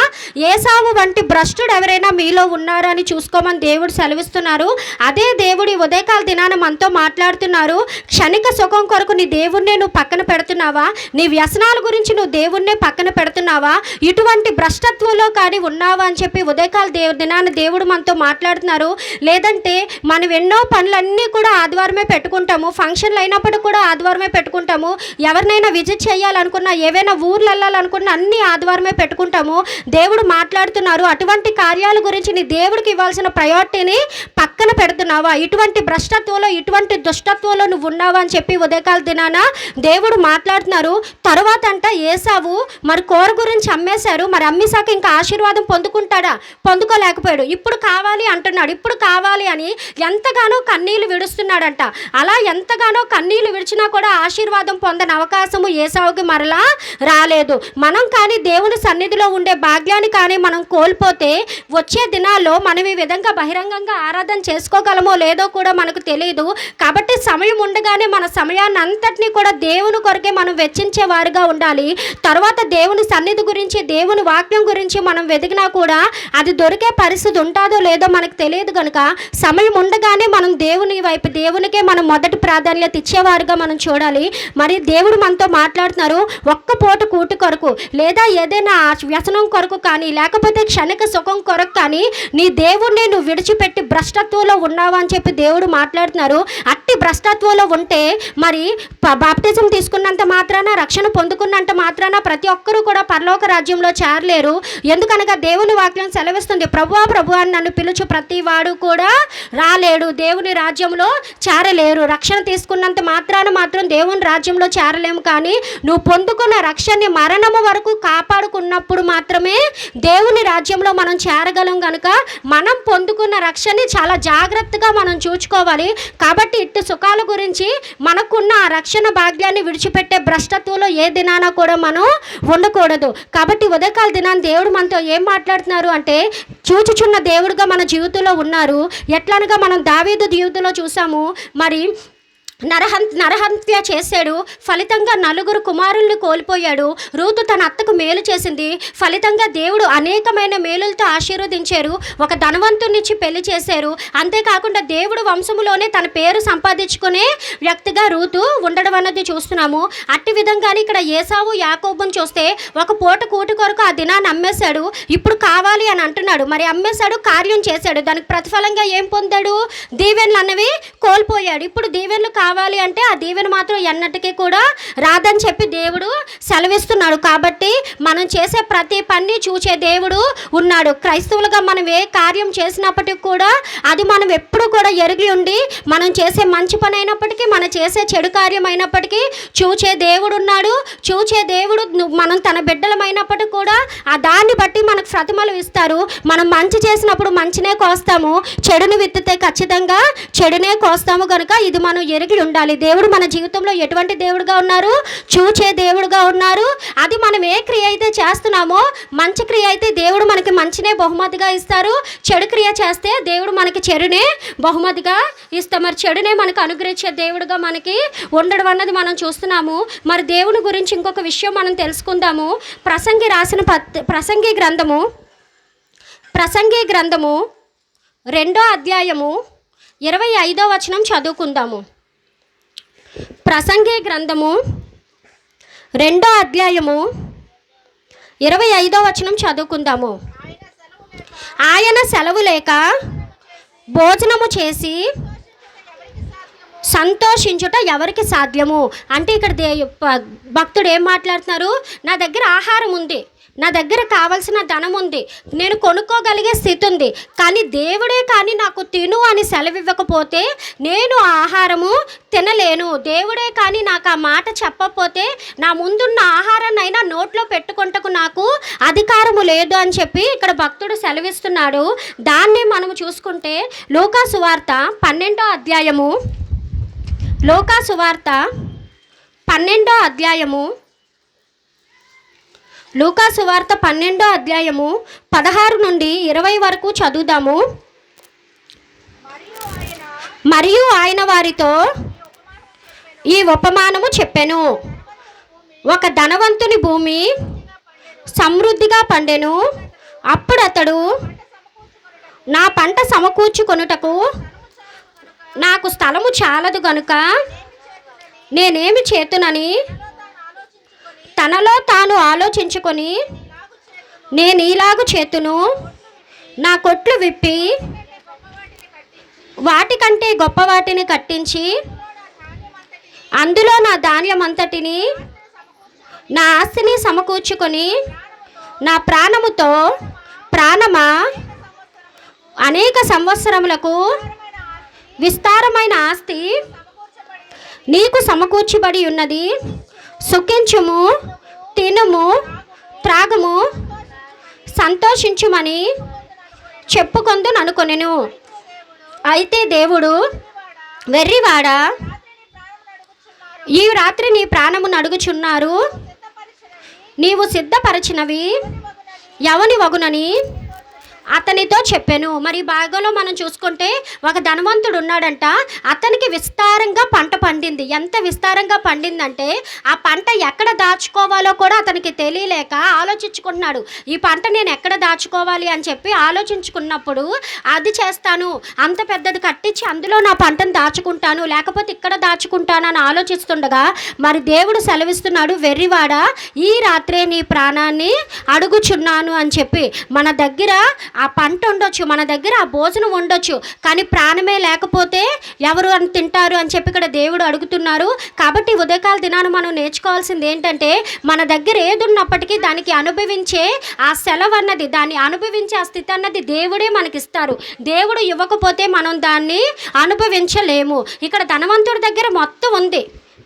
ఏసావు వంటి భ్రష్టుడు ఎవరైనా మీలో ఉన్నారా అని చూసుకోమని దేవుడు సెలవిస్తున్నారు. అదే దేవుడు ఈ ఉదయకాల దినాన మనతో మాట్లాడుతున్నారు. క్షణిక సుఖం కొరకు నీ దేవుణ్ణే నువ్వు పక్కన పెడుతున్నావా? నీ వ్యసనాల గురించి నువ్వు దేవుణ్ణే పక్కన పెడుతున్నావా? ఇటువంటి భ్రష్టత్వంలో కానీ ఉన్నావా అని చెప్పి ఉదయకాల దినాన దేవుడు మనతో మాట్లాడుతున్నారు. లేదంటే మనం ఎన్నో పనులన్నీ కూడా ఆదివారమే పెట్టుకుంటాము. ఫంక్షన్లు అయినప్పుడు కూడా ఆదివారమే పెట్టుకుంటాము. ఎవరినైనా విజిట్ చేయాలనుకున్నా, ఏవైనా ఊర్లు వెళ్ళాలనుకున్నా అన్ని ఆదివారమే పెట్టుకుంటాము. దేవుడు మాట్లాడుతున్నారు. అటువంటి కార్యాల గురించి నీ దేవుడికి ఇవ్వాల్సిన ప్రయారిటీని పక్కన పెడుతున్నావా? ఇటువంటి భ్రష్టత్వంలో, ఇటువంటి దుష్టత్వంలో నువ్వు ఉన్నావా అని చెప్పి ఉదయకాల దినాన దేవుడు మాట్లాడుతున్నారు. తర్వాత అంట ఏసావు మరి కూర గురించి అమ్మేశారు. మరి అమ్మేశాక ఇంకా ఆశీర్వాదం పొందుకుంటాడా? పొందుకోలేకపోయాడు. ఇప్పుడు కావాలి అంటున్నాడు. ఇప్పుడు కావాలి అని ఎంతగానో కన్నీళ్లు విడుస్తున్నాడంట. అలా ఎంతగానో కన్నీళ్లు విడిచినా కూడా ఆశీర్వాదం పొందని అవకాశము ఏసావుకి మరలా రాలేదు. మనం కానీ దేవుని సన్నిధిలో ఉండే భాగ్యాన్ని కానీ మనం కోల్పోతే వచ్చే దినాల్లో మనం ఈ విధంగా బహిరంగంగా ఆరాధన చేసుకోగలమో లేదో కూడా మనకు తెలియదు. కాబట్టి సమయం ఉండగానే మన సమయాన్ని అంతటినీ కూడా దేవుని కొరకే మనం వెచ్చించే వారుగా ఉండాలి. తర్వాత దేవుని సన్నిధి గురించి, దేవుని వాక్యం గురించి మనం వెతికినా కూడా అది దొరికే పరిస్థితి ఉంటుందో లేదో మనకు తెలియదు. కనుక సమయం ఉండగానే మనం దేవుని వైపు, దేవునికే మనం మొదటి ప్రాధాన్యత ఇచ్చేవారుగా మనం చూడాలి. మరి దేవుడు మనతో మాట్లాడుతున్నారు. ఒక్క పూట కూటి కొరకు లేదా ఏదైనా వ్యసనం కొరకు కానీ, లేకపోతే క్షణిక సుఖం కొరకు కానీ నీ దేవుణ్ణి నువ్వు విడిచిపెట్టి భ్రష్టత్వంలో ఉన్నావా అని చెప్పి దేవుడు మాట్లాడుతున్నారు. అట్టి భ్రష్టత్వంలో ఉంటే మరి బాప్టిజం తీసుకున్నంత మాత్రాన, రక్షణ పొందుకున్నంత మాత్రాన ప్రతి ఒక్కరూ కూడా పరలోక రాజ్యంలో చేరలేరు. ఎందుకనగా దేవుని వాక్యం సెలవిస్తుంది, ప్రభువా ప్రభువా అని నన్ను పిలుచు ప్రతి వాడు కూడా రాలేడు, దేవుని రాజ్యంలో చేరలేరు. రక్షణ తీసుకున్నంత మాత్రాన మాత్రం దేవుని రాజ్యంలో చేరలేము. కానీ నువ్వు పొందుకున్న రక్షణని మరణము వరకు కాపాడుకున్నప్పుడు మాత్రమే దేవుని రాజ్యంలో మనం చేరగలం. కనుక మనం పొందుకున్న రక్షణని చాలా జాగ్రత్తగా మనం చూసుకోవాలి. కాబట్టి ఇట్టి సుఖాల గురించి, మనకున్న ఆ రక్షణ భాగ్యాన్ని విడిచిపెట్టే భ్రష్టత్వంలో ఏ దినాన కూడా మనం ఉండకూడదు. కాబట్టి ఉదయకాల దినాన్ని దేవుడు మనతో ఏం మాట్లాడుతున్నారు అంటే, చూచుచున్న దేవుడుగా మన జీవితంలో ఉన్నారు. ఎట్లనగా మనం దావీదు జీవితంలో చూసాము. మరి నరహత్య చేశాడు. ఫలితంగా 4 కుమారుల్ని కోల్పోయాడు. రూతు తన అత్తకు మేలు చేసింది. ఫలితంగా దేవుడు అనేకమైన మేలులతో ఆశీర్వదించారు. ఒక ధనవంతునిచ్చి పెళ్లి చేశారు. అంతేకాకుండా దేవుడు వంశములోనే తన పేరు సంపాదించుకునే వ్యక్తిగా రూతు ఉండడం అన్నది చూస్తున్నాము. అట్టి విధంగానే ఇక్కడ ఏసావు యాకోబుని చూస్తే ఒక పూట కూటి కొరకు ఆ దినాన్ని అమ్మేశాడు. ఇప్పుడు కావాలి అని అంటున్నాడు. మరి అమ్మేశాడు, కార్యం చేశాడు. దానికి ప్రతిఫలంగా ఏం పొందాడు? దీవెనలు అన్నవి కోల్పోయాడు. ఇప్పుడు దీవెనలు కావాలి అంటే ఆ దీవెన మాత్రం ఎన్నటికీ కూడా రాదని చెప్పి దేవుడు సెలవిస్తున్నాడు. కాబట్టి మనం చేసే ప్రతి పని చూసే దేవుడు ఉన్నాడు. క్రైస్తవులుగా మనం ఏ కార్యం చేసినప్పటికీ కూడా అది మనం ఎప్పుడు కూడా ఎరిగి ఉండి, మనం చేసే మంచి పని అయినప్పటికీ, మనం చేసే చెడు కార్యం అయినప్పటికీ చూచే దేవుడు ఉన్నాడు. చూచే దేవుడు మనం తన బిడ్డలమైనప్పటికీ కూడా ఆ దాన్ని బట్టి మనకు ప్రతిమలు ఇస్తారు. మనం మంచి చేసినప్పుడు మంచినే కోస్తాము, చెడును విత్తితే ఖచ్చితంగా చెడునే కోస్తాము. కనుక ఇది మనం ఎరిగి ఉండాలి. దేవుడు మన జీవితంలో ఎటువంటి దేవుడుగా ఉన్నారు? చూచే దేవుడుగా ఉన్నారు. అది మనం ఏ క్రియ అయితే చేస్తున్నామో, మంచి క్రియ అయితే దేవుడు మనకి మంచినే బహుమతిగా ఇస్తారు. చెడు క్రియ చేస్తే దేవుడు మనకి చెడునే బహుమతిగా ఇస్తారు. మరి చెడునే మనకు అనుగ్రహించే దేవుడుగా మనకి ఉండడం అన్నది మనం చూస్తున్నాము. మరి దేవుని గురించి ఇంకొక విషయం మనం తెలుసుకుందాము. ప్రసంగి గ్రంథము 2వ అధ్యాయము 25వ వచనం చదువుకుందాము. ప్రసంగి గ్రంథము 2వ అధ్యాయము 25వ వచనం చదువుకుందాము. ఆయన సెలవు లేక భోజనము చేసి సంతోషించుట ఎవరికి సాధ్యము? అంటే ఇక్కడ భక్తుడు ఏం మాట్లాడుతున్నారు? నా దగ్గర ఆహారం ఉంది, నా దగ్గర కావలసిన ధనం ఉంది, నేను కొనుక్కోగలిగే స్థితి ఉంది, కానీ దేవుడే కానీ నాకు తిను అని సెలవివ్వకపోతే నేను ఆహారము తినలేను. దేవుడే కానీ నాకు ఆ మాట చెప్పకపోతే నా ముందున్న ఆహారాన్నైనా నోట్లో పెట్టుకుంటకు నాకు అధికారము లేదు అని చెప్పి ఇక్కడ భక్తుడు సెలవిస్తున్నాడు. దాన్ని మనము చూసుకుంటే లూకాసు వార్త 12వ అధ్యాయము 16 నుండి 20 వరకు చదువుదాము. మరియు ఆయన వారితో ఈ ఉపమానము చెప్పెను. ఒక ధనవంతుని భూమి సమృద్ధిగా పండెను. అప్పుడు అతడు, నా పంట సమకూర్చుకొనుటకు నాకు స్థలము చాలదు గనుక నేనేమి చేతునని తనలో తాను ఆలోచించుకొని, నేను ఇలాగు చేతును, నా కొట్లు విప్పి వాటికంటే గొప్ప వాటిని కట్టించి అందులో నా ధాన్యం అంతటిని, నా ఆస్తిని సమకూర్చుకొని, నా ప్రాణమా అనేక సంవత్సరములకు విస్తారమైన ఆస్తి నీకు సమకూర్చబడి ఉన్నది. సుఖించుము, తినుము, త్రాగుము, సంతోషించుమని చెప్పుకొందును అనుకొనెను. అయితే దేవుడు, వెర్రివాడా, ఈ రాత్రి నీ ప్రాణమును అడుగుచున్నారు, నీవు సిద్ధపరచినవి ఎవని వగునని అతనితో చెప్పాను. మరి భాగంలో మనం చూసుకుంటే ఒక ధనవంతుడు ఉన్నాడంట. అతనికి విస్తారంగా పంట పండింది. ఎంత విస్తారంగా పండిందంటే ఆ పంట ఎక్కడ దాచుకోవాలో కూడా అతనికి తెలియలేక ఆలోచించుకుంటున్నాడు. ఈ పంట నేను ఎక్కడ దాచుకోవాలి అని చెప్పి ఆలోచించుకున్నప్పుడు, అది చేస్తాను, అంత పెద్దది కట్టించి అందులో నా పంటను దాచుకుంటాను, లేకపోతే ఇక్కడ దాచుకుంటాను అని ఆలోచిస్తుండగా మరి దేవుడు సెలవిస్తున్నాడు, వెర్రివాడా, ఈ రాత్రే నీ ప్రాణాన్ని అడుగుచున్నాను అని చెప్పి. మన దగ్గర ఆ పంట ఉండొచ్చు, మన దగ్గర ఆ భోజనం ఉండొచ్చు, కానీ ప్రాణమే లేకపోతే ఎవరు అని తింటారు అని చెప్పి ఇక్కడ దేవుడు అడుగుతున్నారు. కాబట్టి ఉదయకాల దినాన్ని మనం నేర్చుకోవాల్సింది ఏంటంటే, మన దగ్గర ఏది ఉన్నప్పటికీ దానికి అనుభవించే ఆ సెలవు అన్నది, దాన్ని అనుభవించే ఆ స్థితి అన్నది దేవుడే మనకిస్తారు. దేవుడు ఇవ్వకపోతే మనం దాన్ని అనుభవించలేము. ఇక్కడ ధనవంతుడి దగ్గర మొత్తం ఉంది,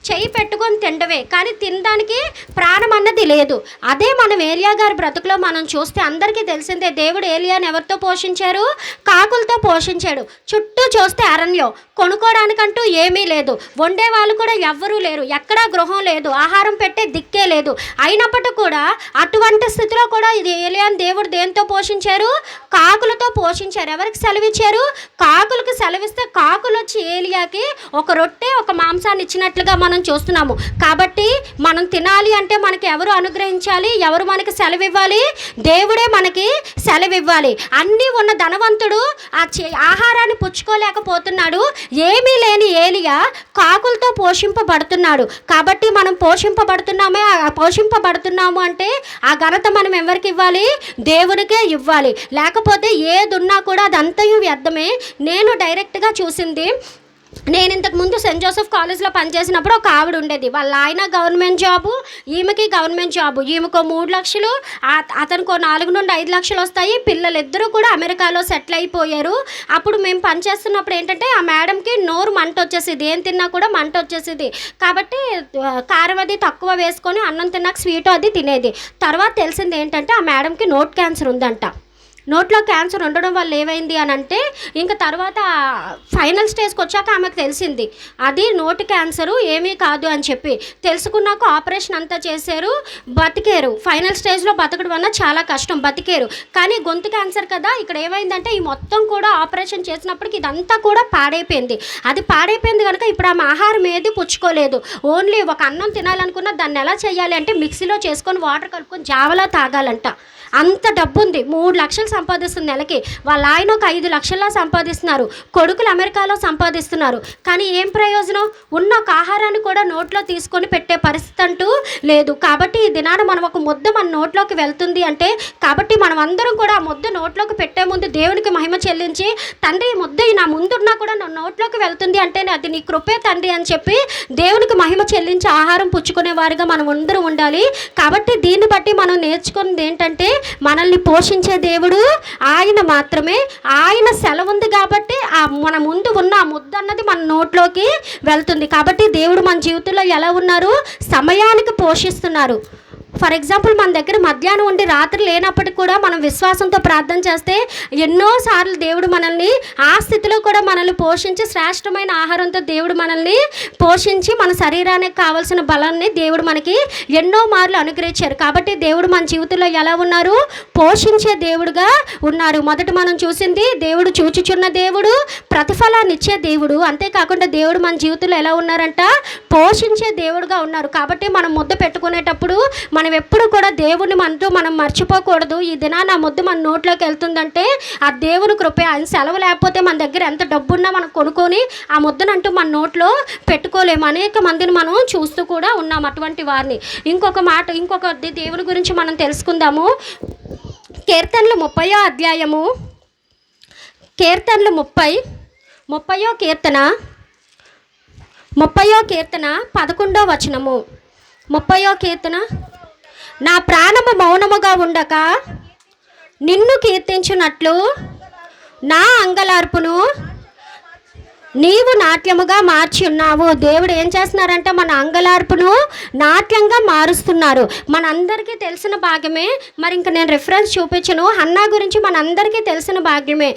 చెయ్యి పెట్టుకొని తిండవే, కానీ తినడానికి ప్రాణం అన్నది లేదు. అదే మనం ఏలియా గారి బ్రతుకులో మనం చూస్తే అందరికీ తెలిసిందే. దేవుడు ఏలియాని ఎవరితో పోషించారు? కాకులతో పోషించాడు. చుట్టూ చూస్తే అరణ్యం, కొనుక్కోవడానికంటూ ఏమీ లేదు, వండే వాళ్ళు కూడా ఎవ్వరూ లేరు, ఎక్కడా గృహం లేదు, ఆహారం పెట్టే దిక్కే లేదు. అయినప్పటికీ కూడా అటువంటి స్థితిలో కూడా ఇది ఏలియాని దేవుడు దేంతో పోషించారు? కాకులతో పోషించారు. ఎవరికి సెలవిచ్చారు? కాకులకు సెలవిస్తే కాకులు వచ్చి ఏలియాకి ఒక రొట్టె, ఒక మాంసాన్ని ఇచ్చినట్లుగా మనం చూస్తున్నాము. కాబట్టి మనం తినాలి అంటే మనకి ఎవరు అనుగ్రహించాలి? ఎవరు మనకి సెలవివ్వాలి? దేవుడే మనకి సెలవివ్వాలి. అన్నీ ఉన్న ధనవంతుడు ఆ ఆహారాన్ని పుచ్చుకోలేకపోతున్నాడు. ఏమీ లేని ఏలియా కాకులతో పోషింపబడుతున్నాడు. కాబట్టి మనం పోషింపబడుతున్నాము అంటే ఆ ఘనత మనం ఎవరికి ఇవ్వాలి? దేవునికే ఇవ్వాలి. లేకపోతే ఏది ఉన్నా కూడా అదంతయు వ్యర్థమే. నేను డైరెక్ట్గా చూసింది, నేను ఇంతకుముందు సెయింట్ జోసెఫ్ కాలేజ్లో పనిచేసినప్పుడు ఒక ఆవిడ ఉండేది. వాళ్ళ ఆయన గవర్నమెంట్ జాబు, ఈమెకి గవర్నమెంట్ జాబు. ఈమెకో 3 లక్షలు, అతనికో 4 నుండి 5 లక్షలు వస్తాయి. పిల్లలిద్దరూ కూడా అమెరికాలో సెటిల్ అయిపోయారు. అప్పుడు మేము పనిచేస్తున్నప్పుడు ఏంటంటే ఆ మేడంకి నోరు మంట వచ్చేసింది, ఏం తిన్నా కూడా మంట వచ్చేసింది. కాబట్టి కారం అది తక్కువ వేసుకొని అన్నం తిన్నాక స్వీట్ అది తినేది. తర్వాత తెలిసింది ఏంటంటే ఆ మేడంకి నోట్ క్యాన్సర్ ఉందంట. నోట్లో క్యాన్సర్ ఉండడం వల్ల ఏమైంది అని అంటే ఇంకా తర్వాత ఫైనల్ స్టేజ్కి వచ్చాక ఆమెకు తెలిసింది అది నోటి క్యాన్సరు, ఏమీ కాదు అని చెప్పి. తెలుసుకున్నాక ఆపరేషన్ అంతా చేశారు, బతికేరు. ఫైనల్ స్టేజ్లో బతకడం వల్ల చాలా కష్టం, బతికేరు. కానీ గొంతు క్యాన్సర్ కదా, ఇక్కడ ఏమైందంటే ఈ మొత్తం కూడా ఆపరేషన్ చేసినప్పటికి ఇదంతా కూడా పాడైపోయింది. అది పాడైపోయింది కనుక ఇప్పుడు ఆమె ఆహారం ఏది పుచ్చుకోలేదు. ఓన్లీ ఒక అన్నం తినాలనుకున్న దాన్ని ఎలా చేయాలి అంటే మిక్సీలో చేసుకొని వాటర్ కలుపుకొని జావలా తాగాలంట. అంత డబ్బు ఉంది, 3 లక్షలు సంపాదిస్తుంది నెలకి. వాళ్ళ ఆయన ఒక 5 లక్షల్లా సంపాదిస్తున్నారు, కొడుకులు అమెరికాలో సంపాదిస్తున్నారు. కానీ ఏం ప్రయోజనం? ఉన్న ఒక ఆహారాన్ని కూడా నోట్లో తీసుకొని పెట్టే పరిస్థితి అంటూ లేదు. కాబట్టి ఈ దినాన మనం ఒక ముద్ద మన నోట్లోకి వెళ్తుంది అంటే, కాబట్టి మనం అందరం కూడా ఆ ముద్ద నోట్లోకి పెట్టే ముందు దేవునికి మహిమ చెల్లించి, తండ్రి ఈ ముద్ద నా ముందున్నా కూడా నా నోట్లోకి వెళ్తుంది అంటే అది నీ కృపే తండ్రి అని చెప్పి దేవునికి మహిమ చెల్లించి ఆహారం పుచ్చుకునే వారిగా మనం అందరం ఉండాలి. కాబట్టి దీన్ని బట్టి మనం నేర్చుకున్నది ఏంటంటే, మనల్ని పోషించే దేవుడు ఆయన మాత్రమే. ఆయన సెలవు ఉంది కాబట్టి మన ముందు ఉన్న ఆ ముద్ద అన్నది మన నోట్లోకి వెళ్తుంది. కాబట్టి దేవుడు మన జీవితంలో ఎలా ఉన్నారు? సమయానికి పోషిస్తున్నారు. ఫర్ ఎగ్జాంపుల్ మన దగ్గర మధ్యాహ్నం ఉండి రాత్రి లేనప్పటికి కూడా మనం విశ్వాసంతో ప్రార్థన చేస్తే ఎన్నోసార్లు దేవుడు మనల్ని ఆ స్థితిలో కూడా మనల్ని పోషించి శ్రేష్టమైన ఆహారంతో దేవుడు మనల్ని పోషించి మన శరీరానికి కావాల్సిన బలాన్ని దేవుడు మనకి ఎన్నో మార్లు అనుగ్రహించారు. కాబట్టి దేవుడు మన జీవితంలో ఎలా ఉన్నారు? పోషించే దేవుడుగా ఉన్నారు. మొదట మనం చూసింది దేవుడు చూచుచున్న దేవుడు, ప్రతిఫలాన్ని ఇచ్చే దేవుడు. అంతేకాకుండా దేవుడు మన జీవితంలో ఎలా ఉన్నారంట? పోషించే దేవుడుగా ఉన్నారు. కాబట్టి మనం ముద్ద పెట్టుకునేటప్పుడు మనం ఎప్పుడు కూడా దేవుని మనం మర్చిపోకూడదు. ఈ దినాన ముద్ద మన నోట్లోకి వెళ్తుందంటే ఆ దేవుని కృపే. ఆయన సెలవు లేకపోతే మన దగ్గర ఎంత డబ్బున్నా మనం కొనుక్కొని ఆ ముద్దనంటూ మన నోట్లో పెట్టుకోలేము. అనేక మందిని మనం చూస్తూ కూడా ఉన్నాం అటువంటి వారిని. ఇంకొక దేవుని గురించి మనం తెలుసుకుందాము. కీర్తనలు 30వ అధ్యాయము, కీర్తనలు 30వ కీర్తన 11వ వచనము. 30వ కీర్తన, నా ప్రాణము మౌనముగా ఉండక నిన్ను కీర్తించున్నట్లు నా అంగలార్పును నీవు నాట్యముగా మార్చి ఉన్నావు. దేవుడు ఏం చేస్తున్నారంటే మన అంగలార్పును నాట్యంగా మారుస్తున్నారు. మనందరికీ తెలిసిన భాగమే. మరి ఇంకా నేను రిఫరెన్స్ చూపించను. హన్నా గురించి మనందరికీ తెలిసిన భాగమే.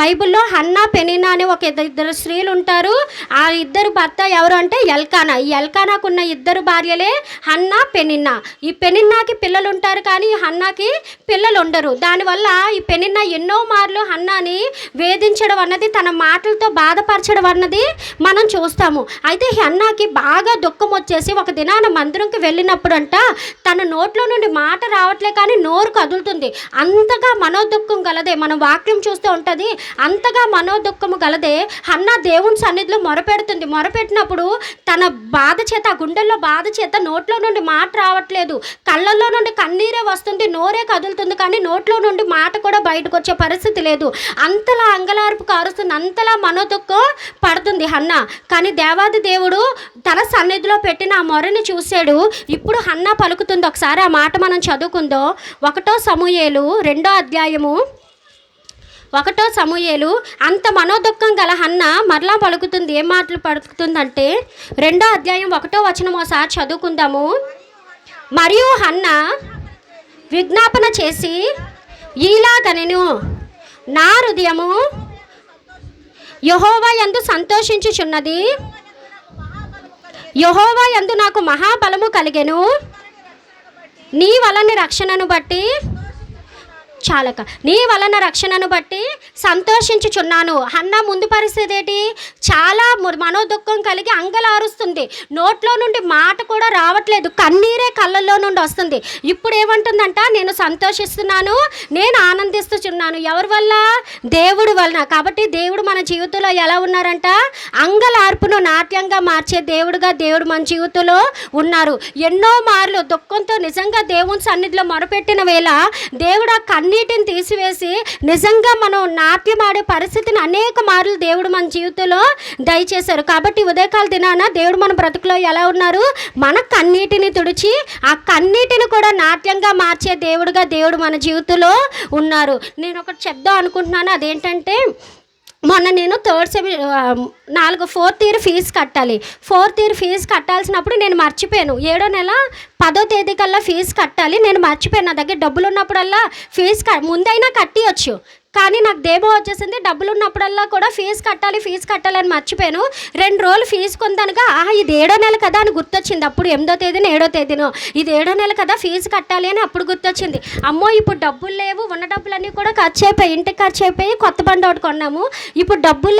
బైబిల్లో హన్నా, పెనిన్నా అనే ఒక ఇద్దరు స్త్రీలు ఉంటారు. ఆ ఇద్దరు భర్త ఎవరు అంటే ఎల్కానా. ఈ ఎల్కానాకున్న ఇద్దరు భార్యలే హన్నా, పెనిన్నా. ఈ పెనిన్నాకి పిల్లలు ఉంటారు కానీ ఈ హన్నాకి పిల్లలు ఉండరు. దానివల్ల ఈ పెనిన్నా ఎన్నో మార్లు హన్నాని వేధించడం అన్నది, తన మాటలతో బాధపరచడం అన్నది మనం చూస్తాము. అయితే హన్నాకి బాగా దుఃఖం వచ్చేసి ఒక దినాన మందిరంకి వెళ్ళినప్పుడు అంట తన నోట్లో నుండి మాట రావట్లే కానీ నోరు కదులుతుంది. అంతగా మనోదుఖం గలదే. మనం వాక్యం చూస్తూ ఉంటుంది. అంతగా మనోదుఖము గలదే హన్నా దేవుని సన్నిధిలో మొరపెడుతుంది. మొరపెట్టినప్పుడు తన బాధ చేత, ఆ గుండెల్లో బాధ చేత నోట్లో నుండి మాట రావట్లేదు. కళ్ళల్లో నుండి కన్నీరే వస్తుంది, నోరే కదులుతుంది కానీ నోట్లో నుండి మాట కూడా బయటకు వచ్చే పరిస్థితి లేదు. అంతలా అంగలార్పు కారుస్తుంది, అంతలా మనోదుఖం పడుతుంది హన్నా. కానీ దేవాది దేవుడు తన సన్నిధిలో పెట్టిన ఆ మొరని చూశాడు. ఇప్పుడు హన్నా పలుకుతుంది. ఒకసారి ఆ మాట మనం చదువుకుందో. 1 సమూయేలు 2వ అధ్యాయము, 1 సమూయేలు. అంత మనోదుఖం గల హన్నా మరలా పలుకుతుంది. ఏం మాటలు పలుకుతుందంటే 2వ అధ్యాయం 1వ వచనం ఒకసారి చదువుకుందాము. మరియు హన్నా విజ్ఞాపన చేసి ఈలాగనెను, నా హృదయము యెహోవా యందు సంతోషించుచున్నది, యెహోవా యందు నాకు మహాబలము కలిగెను, నీ వలన రక్షణను బట్టి నీ వలన రక్షణను బట్టి సంతోషించుచున్నాను. హన్నా ముందు పరిస్థితి ఏంటి? చాలా మనోదుఖం కలిగి అంగలారుస్తుంది. నోట్లో నుండి మాట కూడా రావట్లేదు, కన్నీరే కళ్ళల్లో నుండి వస్తుంది. ఇప్పుడు ఏమంటుందంట? నేను సంతోషిస్తున్నాను, నేను ఆనందిస్తున్నాను. ఎవరి వల్ల? దేవుడి వలన. కాబట్టి దేవుడు మన జీవితంలో ఎలా ఉన్నారంట? అంగలార్పును నాట్యంగా మార్చే దేవుడుగా దేవుడు మన జీవితంలో ఉన్నారు. ఎన్నో మార్లు దుఃఖంతో నిజంగా దేవుని సన్నిధిలో మొరపెట్టిన వేళ దేవుడు ఆ కన్నీటిని తీసివేసి నిజంగా మనం నాట్యం ఆడే పరిస్థితిని అనేక మార్లు దేవుడు మన జీవితంలో దయచేశారు. కాబట్టి ఉదయకాల దినాన దేవుడు మన బ్రతుకులో ఎలా ఉన్నారు? మన కన్నీటిని తుడిచి ఆ కన్నీటిని కూడా నాట్యంగా మార్చే దేవుడుగా దేవుడు మన జీవితంలో ఉన్నారు. నేను ఒకటి చెప్దాం అనుకుంటున్నాను. అదేంటంటే మొన్న నేను ఫోర్త్ ఇయర్ ఫీజు కట్టాలి. ఫోర్త్ ఇయర్ ఫీజు కట్టాల్సినప్పుడు నేను మర్చిపోయాను. 7వ నెల 10వ తేదీ కల్లా ఫీజు కట్టాలి. నేను మర్చిపోయాను. నా దగ్గర డబ్బులు ఉన్నప్పుడల్లా ఫీజు ముందైనా కట్టియచ్చు, కానీ నాకు దేబో వచ్చేసింది. డబ్బులు ఉన్నప్పుడల్లా కూడా ఫీజు కట్టాలి అని మర్చిపోయాను. 2 రోజులు ఫీజు కొందనగా ఇది 7వ నెల కదా అని గుర్తొచ్చింది. అప్పుడు 8వ తేదీన 7వ తేదీనో ఇది 7వ నెల కదా ఫీజు కట్టాలి అని అప్పుడు గుర్తొచ్చింది. అమ్మో ఇప్పుడు డబ్బులు లేవు, ఉన్న డబ్బులన్నీ కూడా ఖర్చు అయిపోయి, ఇంటికి ఖర్చు అయిపోయి కొత్త బండి ఒకటి కొన్నాము. ఇప్పుడు డబ్బులు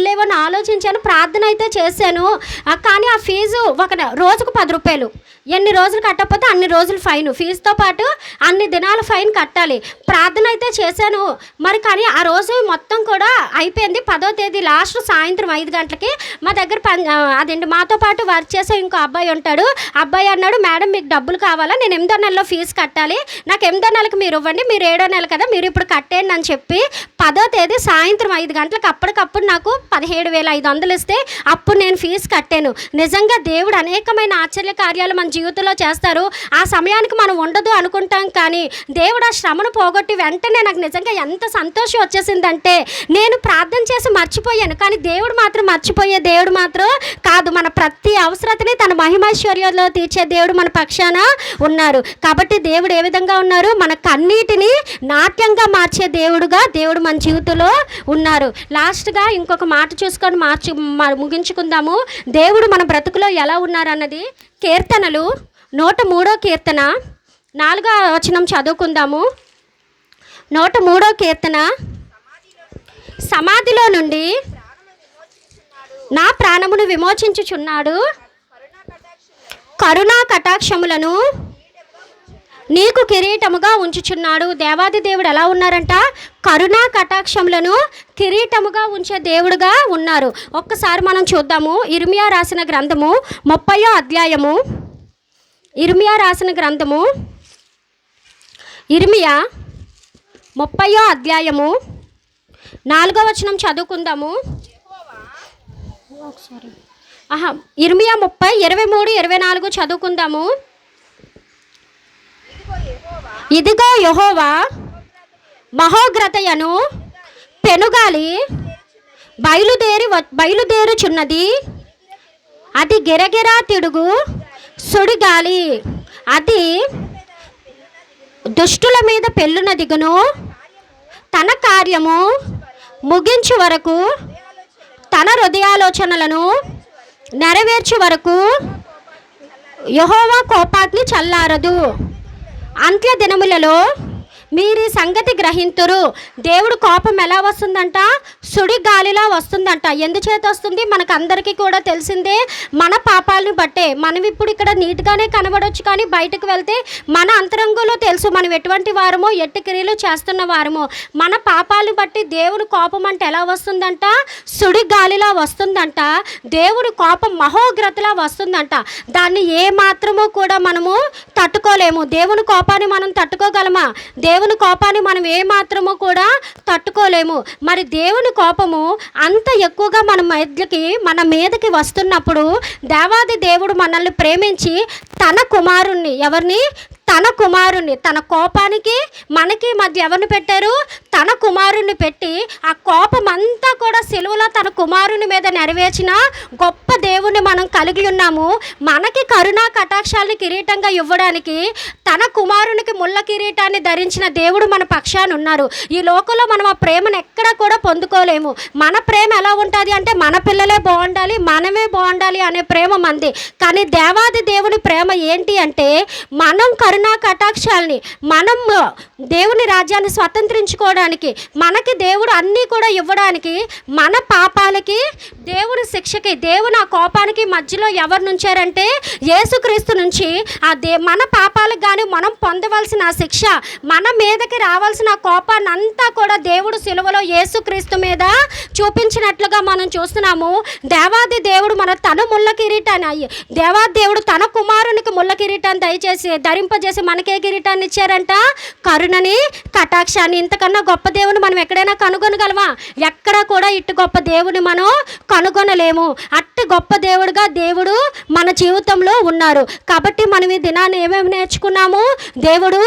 లేవు అని ఆలోచించాను. ప్రార్థన అయితే చేశాను. కానీ ఆ ఫీజు రోజుకు 10 రూపాయలు. ఎన్ని రోజులు కట్టకపోతే అన్ని రోజులు ఫైన్, ఫీజుతో పాటు అన్ని దినాల ఫైన్ కట్టాలి. ప్రార్థన అయితే చేశాను కానీ ఆ రోజు మొత్తం కూడా అయిపోయింది. 10వ తేదీ లాస్ట్ సాయంత్రం 5 గంటలకి మా దగ్గర మాతో పాటు వర్క్ చేసే ఇంకో అబ్బాయి ఉంటాడు. అబ్బాయి అన్నాడు, మేడం మీకు డబ్బులు కావాలా, నేను 8వ నెలలో ఫీజు కట్టాలి, నాకు 8వ నెలకు మీరు ఇవ్వండి, మీరు 7వ నెల కదా మీరు ఇప్పుడు కట్టేయండి అని చెప్పి 10వ తేదీ సాయంత్రం 5 గంటలకు అప్పటికప్పుడు నాకు 17,500 ఇస్తే అప్పుడు నేను ఫీజు కట్టాను. నిజంగా దేవుడు అనేకమైన ఆశ్చర్య కార్యాలు మన జీవితంలో చేస్తారు. ఆ సమయానికి మనం ఉండదు అనుకుంటాం, కానీ దేవుడు ఆ శ్రమను పోగొట్టి వెంటనే నాకు నిజంగా ఎంత సంతోషం వచ్చేసిందంటే, నేను ప్రార్థన చేసి మర్చిపోయాను, కానీ దేవుడు మాత్రం మర్చిపోయే దేవుడు మాత్రం కాదు. మన ప్రతి అవసరతని తన మహిమైశ్వర్యంలో తీర్చే దేవుడు మన పక్షాన ఉన్నారు. కాబట్టి దేవుడు ఏ విధంగా ఉన్నారు, మన కన్నీటిని నాట్యంగా మార్చే దేవుడుగా దేవుడు మన జీవితంలో ఉన్నారు. లాస్ట్గా ఇంకొక మాట చూసుకొని ముగించుకుందాము. దేవుడు మన బ్రతుకులో ఎలా ఉన్నారన్నది కీర్తనలు 103వ కీర్తన 4వ వచనం చదువుకుందాము. 103వ కీర్తన, సమాధిలో నుండి నా ప్రాణమును విమోచించుచున్నాడు, కరుణా కటాక్షములను నీకు కిరీటముగా ఉంచుచున్నాడు. దేవాది దేవుడు ఎలా ఉన్నారంట, కరుణా కటాక్షములను కిరీటముగా ఉంచే దేవుడుగా ఉన్నారు. ఒక్కసారి మనం చూద్దాము. ఇర్మియా రాసిన గ్రంథము 30వ అధ్యాయము. ఇర్మియా రాసిన గ్రంథము ఇర్మియా 30వ అధ్యాయము 4వ వచనం చదువుకుందాము. ఇర్మియా 30, 23, 24 చదువుకుందాము. ఇదిగో యెహోవా మహోగ్రతయను పెనుగాలి బయలుదేరుచున్నది, అది గిరగిరా తిడుగు సుడిగాలి, అది దుష్టుల మీద పెళ్ళున దిగును, తన కార్యము ముగించు వరకు, తన హృదయాలోచనలను నెరవేర్చు వరకు యెహోవా కోపాగ్ని చల్లారదు. అంత్య దినములలో మీరు ఈ సంగతి గ్రహింతురు. దేవుడు కోపం ఎలా వస్తుందంట, సుడి గాలిలా వస్తుందంట. ఎందుచేత వస్తుంది మనకు అందరికీ కూడా తెలిసిందే, మన పాపాలను బట్టే. మనం ఇప్పుడు ఇక్కడ నీట్గానే కనబడవచ్చు, కానీ బయటకు వెళ్తే మన అంతరంగంలో తెలుసు మనం ఎటువంటి వారమో, ఎట్టి క్రియలు చేస్తున్న వారమో. మన పాపాలను బట్టి దేవుని కోపం అంటే ఎలా వస్తుందంట, సుడి గాలిలా వస్తుందంట. దేవుని కోపం మహోగ్రతలా వస్తుందంట. దాన్ని ఏ మాత్రమో కూడా మనము తట్టుకోలేము. దేవుని కోపాన్ని మనం తట్టుకోగలమా? దేవుని కోపాన్ని మనం ఏ మాత్రము కూడా తట్టుకోలేము. మరి దేవుని కోపము అంత ఎక్కువగా మన మీదకి వస్తున్నప్పుడు దేవాది దేవుడు మనల్ని ప్రేమించి తన కుమారుణ్ణి, ఎవరిని? తన కుమారుణ్ణి, తన కోపానికి మనకి మధ్య ఎవరిని పెట్టారు? తన కుమారుణ్ణి పెట్టి ఆ కోపం అంతా కూడా సిలువలో తన కుమారుని మీద నెరవేర్చిన గొప్ప దేవుణ్ణి మనం కలిగి ఉన్నాము. మనకి కరుణా కటాక్షాలని కిరీటంగా ఇవ్వడానికి తన కుమారునికి ముళ్ళ కిరీటాన్ని ధరించిన దేవుడు మన పక్షాన ఉన్నారు. ఈ లోకంలో మనం ఆ ప్రేమను ఎక్కడా కూడా పొందుకోలేము. మన ప్రేమ ఎలా ఉంటుంది అంటే, మన పిల్లలే బాగుండాలి, మనమే బాగుండాలి అనే ప్రేమ మంది. కానీ దేవాది దేవుని ప్రేమ ఏంటి అంటే, మనం కరుణా కటాక్షాలని, మనం దేవుని రాజ్యాన్ని స్వతంత్రించుకోవడానికి, మనకి దేవుడు అన్నీ కూడా ఇవ్వడానికి, మన పాపాలకి దేవుని శిక్షకి, దేవుని ఆ కోపానికి మధ్యలో ఎవరు నుంచారంటే యేసుక్రీస్తు నుంచి. మన పాపాలకు కానీ మనం పొందవలసిన శిక్ష, మన మీదకి రావాల్సిన కోపాన్ని అంతా కూడా దేవుడు సిలువలో యేసుక్రీస్తు మీద చూపించినట్లుగా మనం చూస్తున్నాము. దేవాది దేవుడు తన ముళ్ళ కిరీటాన్ని, దేవాది దేవుడు తన కుమారుని కుమారునికి ముళ్ళ కిరీటాన్ని దయచేసి ధరింపజేసి మనకే కిరీటాన్ని ఇచ్చారంట, కరుణని, కటాక్షాన్ని. ఇంతకన్నా గొప్ప దేవుని మనం ఎక్కడైనా కనుగొనగలమా? ఎక్కడ కూడా ఇటు గొప్ప దేవుని మనం కనుగొనలేము. అట్టి గొప్ప దేవుడుగా దేవుడు మన జీవితంలో ఉన్నారు. కాబట్టి మనం ఈ దినాన్ని ఏమేమి నేర్చుకున్నాము? దేవుడు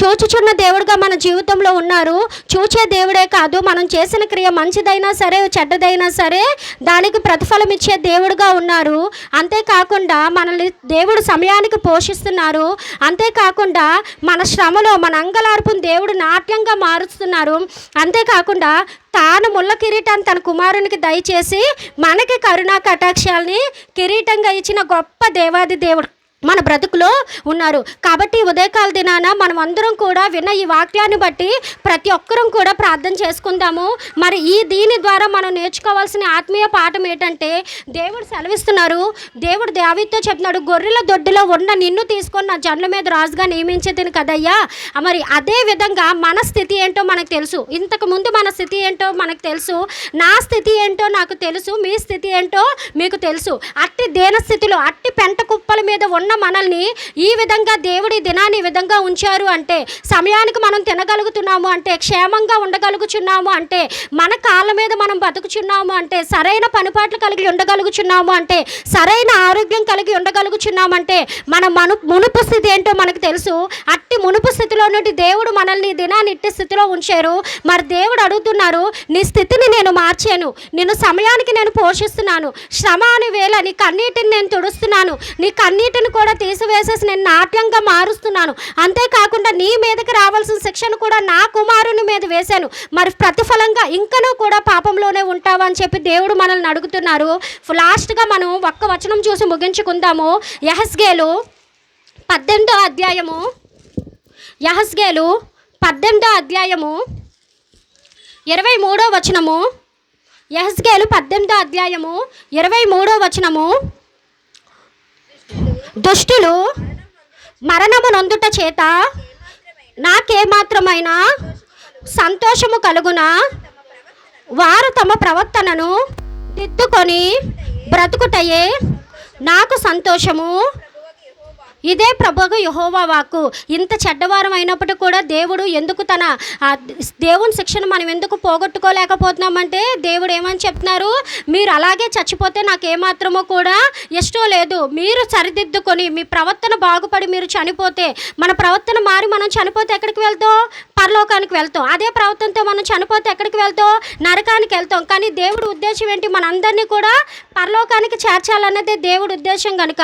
చూచుచున్న దేవుడుగా మన జీవితంలో ఉన్నారు. చూచే దేవుడే కాదు, మనం చేసిన క్రియ మంచిదైనా సరే చెడ్డదైనా సరే దానికి ప్రతిఫలం ఇచ్చే దేవుడుగా ఉన్నారు. అంతేకాకుండా మనల్ని దేవుడు సమయానికి పోషిస్తున్నారు. అంతేకాకుండా మన శ్రమలో మన అంగలార్పును దేవుడు నాట్యంగా మారుస్తున్నారు. అంతేకాకుండా తాను ముళ్ళ కిరీటాన్ని తన కుమారునికి దయచేసి మనకి కరుణా కటాక్షాలని కిరీటంగా ఇచ్చిన గొప్ప దేవాది దేవుడు మన బ్రతుకులో ఉన్నారు. కాబట్టి ఉదయకాల దినాన మనం అందరం కూడా విన్న ఈ వాక్యాన్ని బట్టి ప్రతి ఒక్కరం కూడా ప్రార్థన చేసుకుందాము. మరి దీని ద్వారా మనం నేర్చుకోవాల్సిన ఆత్మీయ పాఠం ఏంటంటే, దేవుడు సెలవిస్తున్నారు. దేవుడు దావీదుతో చెప్తున్నాడు, గొర్రెల దొడ్డిలో ఉన్న నిన్ను తీసుకొని నా జనుల మీద రాజుగా నియమించేది కదయ్యా. మరి అదే విధంగా మన స్థితి ఏంటో మనకు తెలుసు. ఇంతకు ముందు మన స్థితి ఏంటో మనకు తెలుసు. నా స్థితి ఏంటో నాకు తెలుసు. మీ స్థితి ఏంటో మీకు తెలుసు. అట్టి దేన స్థితిలో అట్టి పెంట కుప్పల మీద ఉన్న మనల్ని ఈ విధంగా దేవుడి దినాన్ని ఈ విధంగా ఉంచారు అంటే, సమయానికి మనం తినగలుగుతున్నాము అంటే, క్షేమంగా ఉండగలుగుచున్నాము అంటే, మన కాళ్ళ మీద మనం బతుకుచున్నాము అంటే, సరైన పనిపాట్లు కలిగి ఉండగలుగుచున్నాము అంటే, సరైన ఆరోగ్యం కలిగి ఉండగలుగుచున్నామంటే మన మునుపు స్థితి ఏంటో మనకు తెలుసు. అట్టి మునుపు స్థితిలో నుండి దేవుడు మనల్ని దినాన్ని ఇట్టి స్థితిలో ఉంచారు. మరి దేవుడు అడుగుతున్నారు, నీ స్థితిని నేను మార్చాను, నిన్ను సమయానికి నేను పోషిస్తున్నాను, శ్రమ అని వేళ నీ కన్నీటిని నేను తుడుస్తున్నాను, నీ కన్నీటిని కూడా తీసివేసేసి నేను నాట్యంగా మారుస్తున్నాను. అంతేకాకుండా నీ మీదకి రావాల్సిన శిక్షను కూడా నా కుమారుని మీద వేశాను. మరి ప్రతిఫలంగా ఇంకనూ కూడా పాపంలోనే ఉంటావా అని చెప్పి దేవుడు మనల్ని అడుగుతున్నారు. లాస్ట్గా మనం ఒక్క వచనం చూసి ముగించుకుందాము. యెహెజ్కేలు 18వ అధ్యాయము, యెహెజ్కేలు 18వ అధ్యాయము 23వ వచనము. యెహెజ్కేలు 18వ అధ్యాయము 23వ వచనము. దుష్టులు మరణము నొందుట చేత నాకేమాత్రమైన సంతోషము కలుగునా? వారు తమ ప్రవర్తనను దిద్దుకొని బ్రతుకుటయే నాకు సంతోషము. ఇదే ప్రభువు యెహోవా వాక్కు. ఇంత చెడ్డవారం అయినప్పటికీ కూడా దేవుడు ఎందుకు తన దేవుని శిక్షను మనం ఎందుకు పోగొట్టుకోలేకపోతున్నామంటే, దేవుడు ఏమని చెప్తున్నారు, మీరు అలాగే చచ్చిపోతే నాకు ఏమాత్రమో కూడా ఇష్టం లేదు. మీరు సరిదిద్దుకొని మీ ప్రవర్తన బాగుపడి మీరు చనిపోతే, మన ప్రవర్తన మారి మనం చనిపోతే ఎక్కడికి వెళ్తాం? పరలోకానికి వెళ్తాం. అదే ప్రవర్తనతో మనం చనిపోతే ఎక్కడికి వెళ్తాం? నరకానికి వెళ్తాం. కానీ దేవుడు ఉద్దేశం ఏంటి? మనందరినీ కూడా పరలోకానికి చేర్చాలన్నదే దేవుడి ఉద్దేశం. కనుక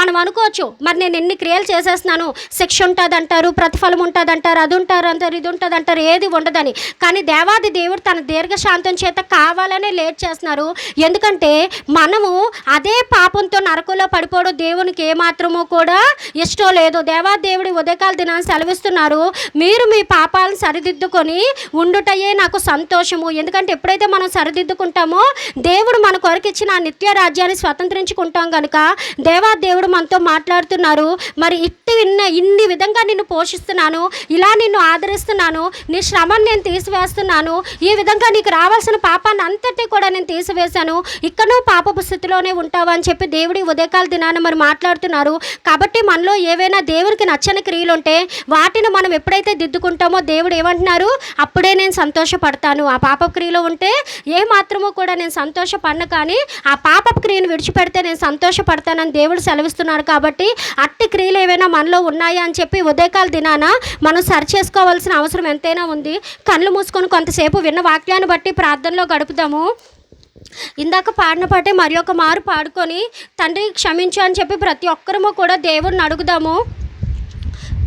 మనం అనుకోవచ్చు, మరి నేను ఎన్ని క్రియలు చేసేస్తున్నాను, శిక్ష ఉంటుంది అంటారు, ప్రతిఫలం ఉంటుంది అంటారు, అది ఉంటారు అంటారు, ఇది ఉంటుంది అంటారు, ఏది ఉండదని. కానీ దేవాది దేవుడు తన దీర్ఘశాంతం చేత కావాలనే లేట్ చేస్తున్నారు. ఎందుకంటే మనము అదే పాపంతో నరకంలో పడిపోవడం దేవునికి ఏమాత్రమో కూడా ఇష్టం లేదు. దేవాది దేవుడు ఉదయకాల దినాన్ని సెలవిస్తున్నారు, మీరు మీ పాపాలను సరిదిద్దుకొని ఉండుటయే నాకు సంతోషము. ఎందుకంటే ఎప్పుడైతే మనం సరిదిద్దుకుంటామో దేవుడు మన కొరకు ఇచ్చిన ఆ నిత్య రాజ్యాన్ని స్వతంత్రించుకుంటాం. కనుక దేవాది దేవుడు మనతో మాట్లాడుతున్నారు, మరి ఇన్ని విధంగా నిన్ను పోషిస్తున్నాను, ఇలా నిన్ను ఆదరిస్తున్నాను, నీ శ్రమను నేను తీసివేస్తున్నాను, ఈ విధంగా నీకు రావాల్సిన పాపాన్ని అంతటి కూడా నేను తీసివేశాను, ఇక్కడ నువ్వు పాపపు స్థితిలోనే ఉంటావు అని చెప్పి దేవుడి ఉదయకాల దినాన మరి మాట్లాడుతున్నారు. కాబట్టి మనలో ఏవైనా దేవుడికి నచ్చని క్రియలు ఉంటే వాటిని మనం ఎప్పుడైతే దిద్దుకుంటామో దేవుడు ఏమంటున్నారు, అప్పుడే నేను సంతోషపడతాను. ఆ పాప క్రియలో ఉంటే ఏ మాత్రమో కూడా నేను సంతోషపడను, కానీ ఆ పాప క్రియను విడిచిపెడితే నేను సంతోషపడతానని దేవుడు సెలవిస్తున్నారు. కాబట్టి అట్టి క్రియలు ఏవైనా మనలో ఉన్నాయా అని చెప్పి ఉదయకాల దినాన మనం సరి చేసుకోవాల్సిన అవసరం ఎంతైనా ఉంది. కళ్ళు మూసుకొని కొంతసేపు విన్న వాక్యాన్ని బట్టి ప్రార్థనలో గడుపుదాము. ఇందాక పాడిన పాటే మరి ఒక మారు పాడుకొని తండ్రి క్షమించు అని చెప్పి ప్రతి ఒక్కరము కూడా దేవుడిని అడుగుదాము.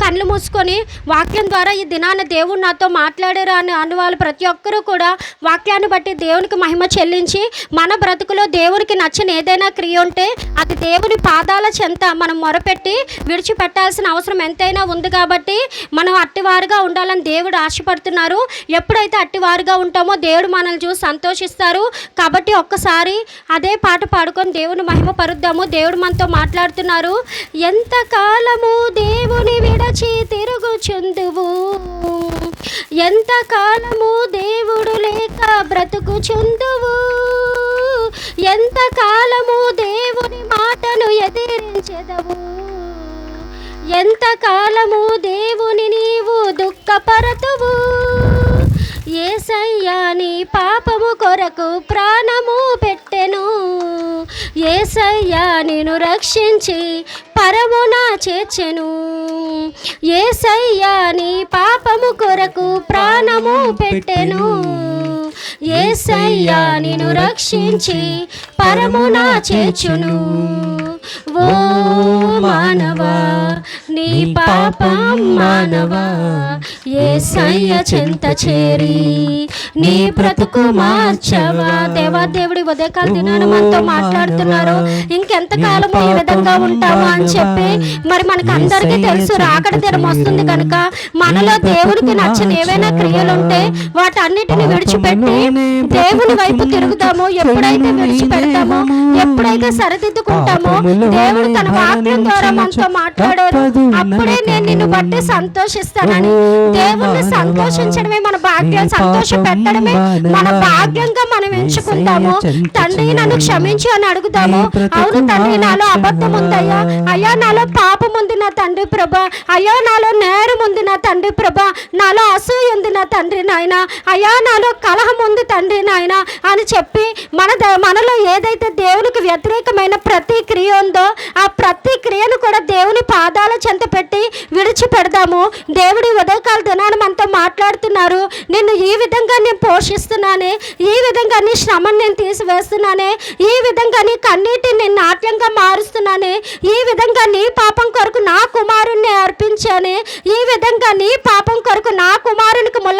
కళ్ళు మూసుకొని వాక్యం ద్వారా ఈ దినాన దేవుడు నాతో మాట్లాడారు అని అనువాళ్ళు ప్రతి ఒక్కరూ కూడా వాక్యాన్ని బట్టి దేవునికి మహిమ చెల్లించి, మన బ్రతుకులో దేవునికి నచ్చని ఏదైనా క్రియ ఉంటే అది దేవుని పాదాల చెంత మనం మొరపెట్టి విడిచిపెట్టాల్సిన అవసరం ఎంతైనా ఉంది. కాబట్టి మనం అట్టివారుగా ఉండాలని దేవుడు ఆశపడుతున్నారు. ఎప్పుడైతే అట్టివారుగా ఉంటామో దేవుడు మనల్ని చూసి సంతోషిస్తారు. కాబట్టి ఒక్కసారి అదే పాట పాడుకొని దేవుని మహిమ పరుద్దాము. దేవుడు మనతో మాట్లాడుతున్నారు. ఎంతకాలము దేవుని విడచి తిరుగుచుందువు, ఎంతకాలము దేవుడు లేక బ్రతుకుచుందువు, ఎంతకాలము దేవుని మాటను ఎదిరించెదవు, ఎంతకాలము దేవుని నీవు దుఃఖపరతువు, యేసయ్యా నీ పాపము కొరకు ప్రాణము పెట్టెను, యేసయ్యా నిన్ను రక్షించి పరమున చేర్చెను, యేసయ్యా నీ పాపము కొరకు ప్రాణము పెట్టెను, యేసయ్యా నిన్ను రక్షించి పరమున చేర్చును. ఓ మానవా నీ పాపం మానవా, యేసయ్య చెంత చేరి నీ బ్రతుకు మార్చవా. దేవుడి ఉదయకాల దినాన మనతో మాట్లాడుతున్నారు. ఇంకెంతకాలము ఈ విధంగా ఉంటామా అని చెప్పి. మరి మనకు అందరికీ తెలుసు రాకడ దినం వస్తుంది కనుక మనలో దేవుడికి నచ్చని ఏవైనా క్రియలుంటే వాటన్నిటిని విడిచిపెట్టి దేవుని వైపు తిరుగుతాము. ఎప్పుడైతే విడిచిపెడతామో, ఎప్పుడైతే సరిదిద్దుకుంటామో, దేవుడు తన వాక్యం ద్వారా మనతో మాట్లాడారు. అప్పుడే నేను నిన్ను బట్టి సంతోషిస్తానని. దేవుణ్ణి సంతోషించడమే మన భాగ్యం, సంతోష పెట్టడమే మన భాగ్యంగా మనం ఎంచుకుంటాము. తండ్రి నన్ను క్షమించు అని అడుగుతాము. అవును తండ్రి, నాలో అబద్ధం ఉందయ్యా, అయ్యా నాలో పాపం ఉంది నా తండ్రి ప్రభా, అయ్యా నాలో నేరం ఉంది నా తండ్రి ప్రభా, నాలో అసూయ ఉంది నా తండ్రి నాయన, అయ్యా నాలో కలహం ఉంది తండ్రి నాయన అని చెప్పి మనలో ఏదైతే దేవునికి వ్యతిరేకమైన ప్రతి క్రియ ఉందో ఆ ప్రతి క్రియను కూడా దేవుని పాదాల చెంత పెట్టి విడిచిపెడదాము. దేవుడి ఉదయకాల దినాన్ని మనతో మాట్లాడుతున్నారు. నిన్ను ఈ విధంగా నేను పోషిస్తున్నానే, ఈ విధంగా నీ శ్రమను నేను తీసివేస్తున్నానే, ఈ విధంగా నీ కన్నీటిని నేను నాట్యంగా మారుస్తున్నానే, ఈ విధంగా నీ పాపం కొరకు నా కుమారుణ్ణి అర్పించానే, ఈ విధంగా నీ పాపం కొరకు నా కుమారునికి ముళ్ళ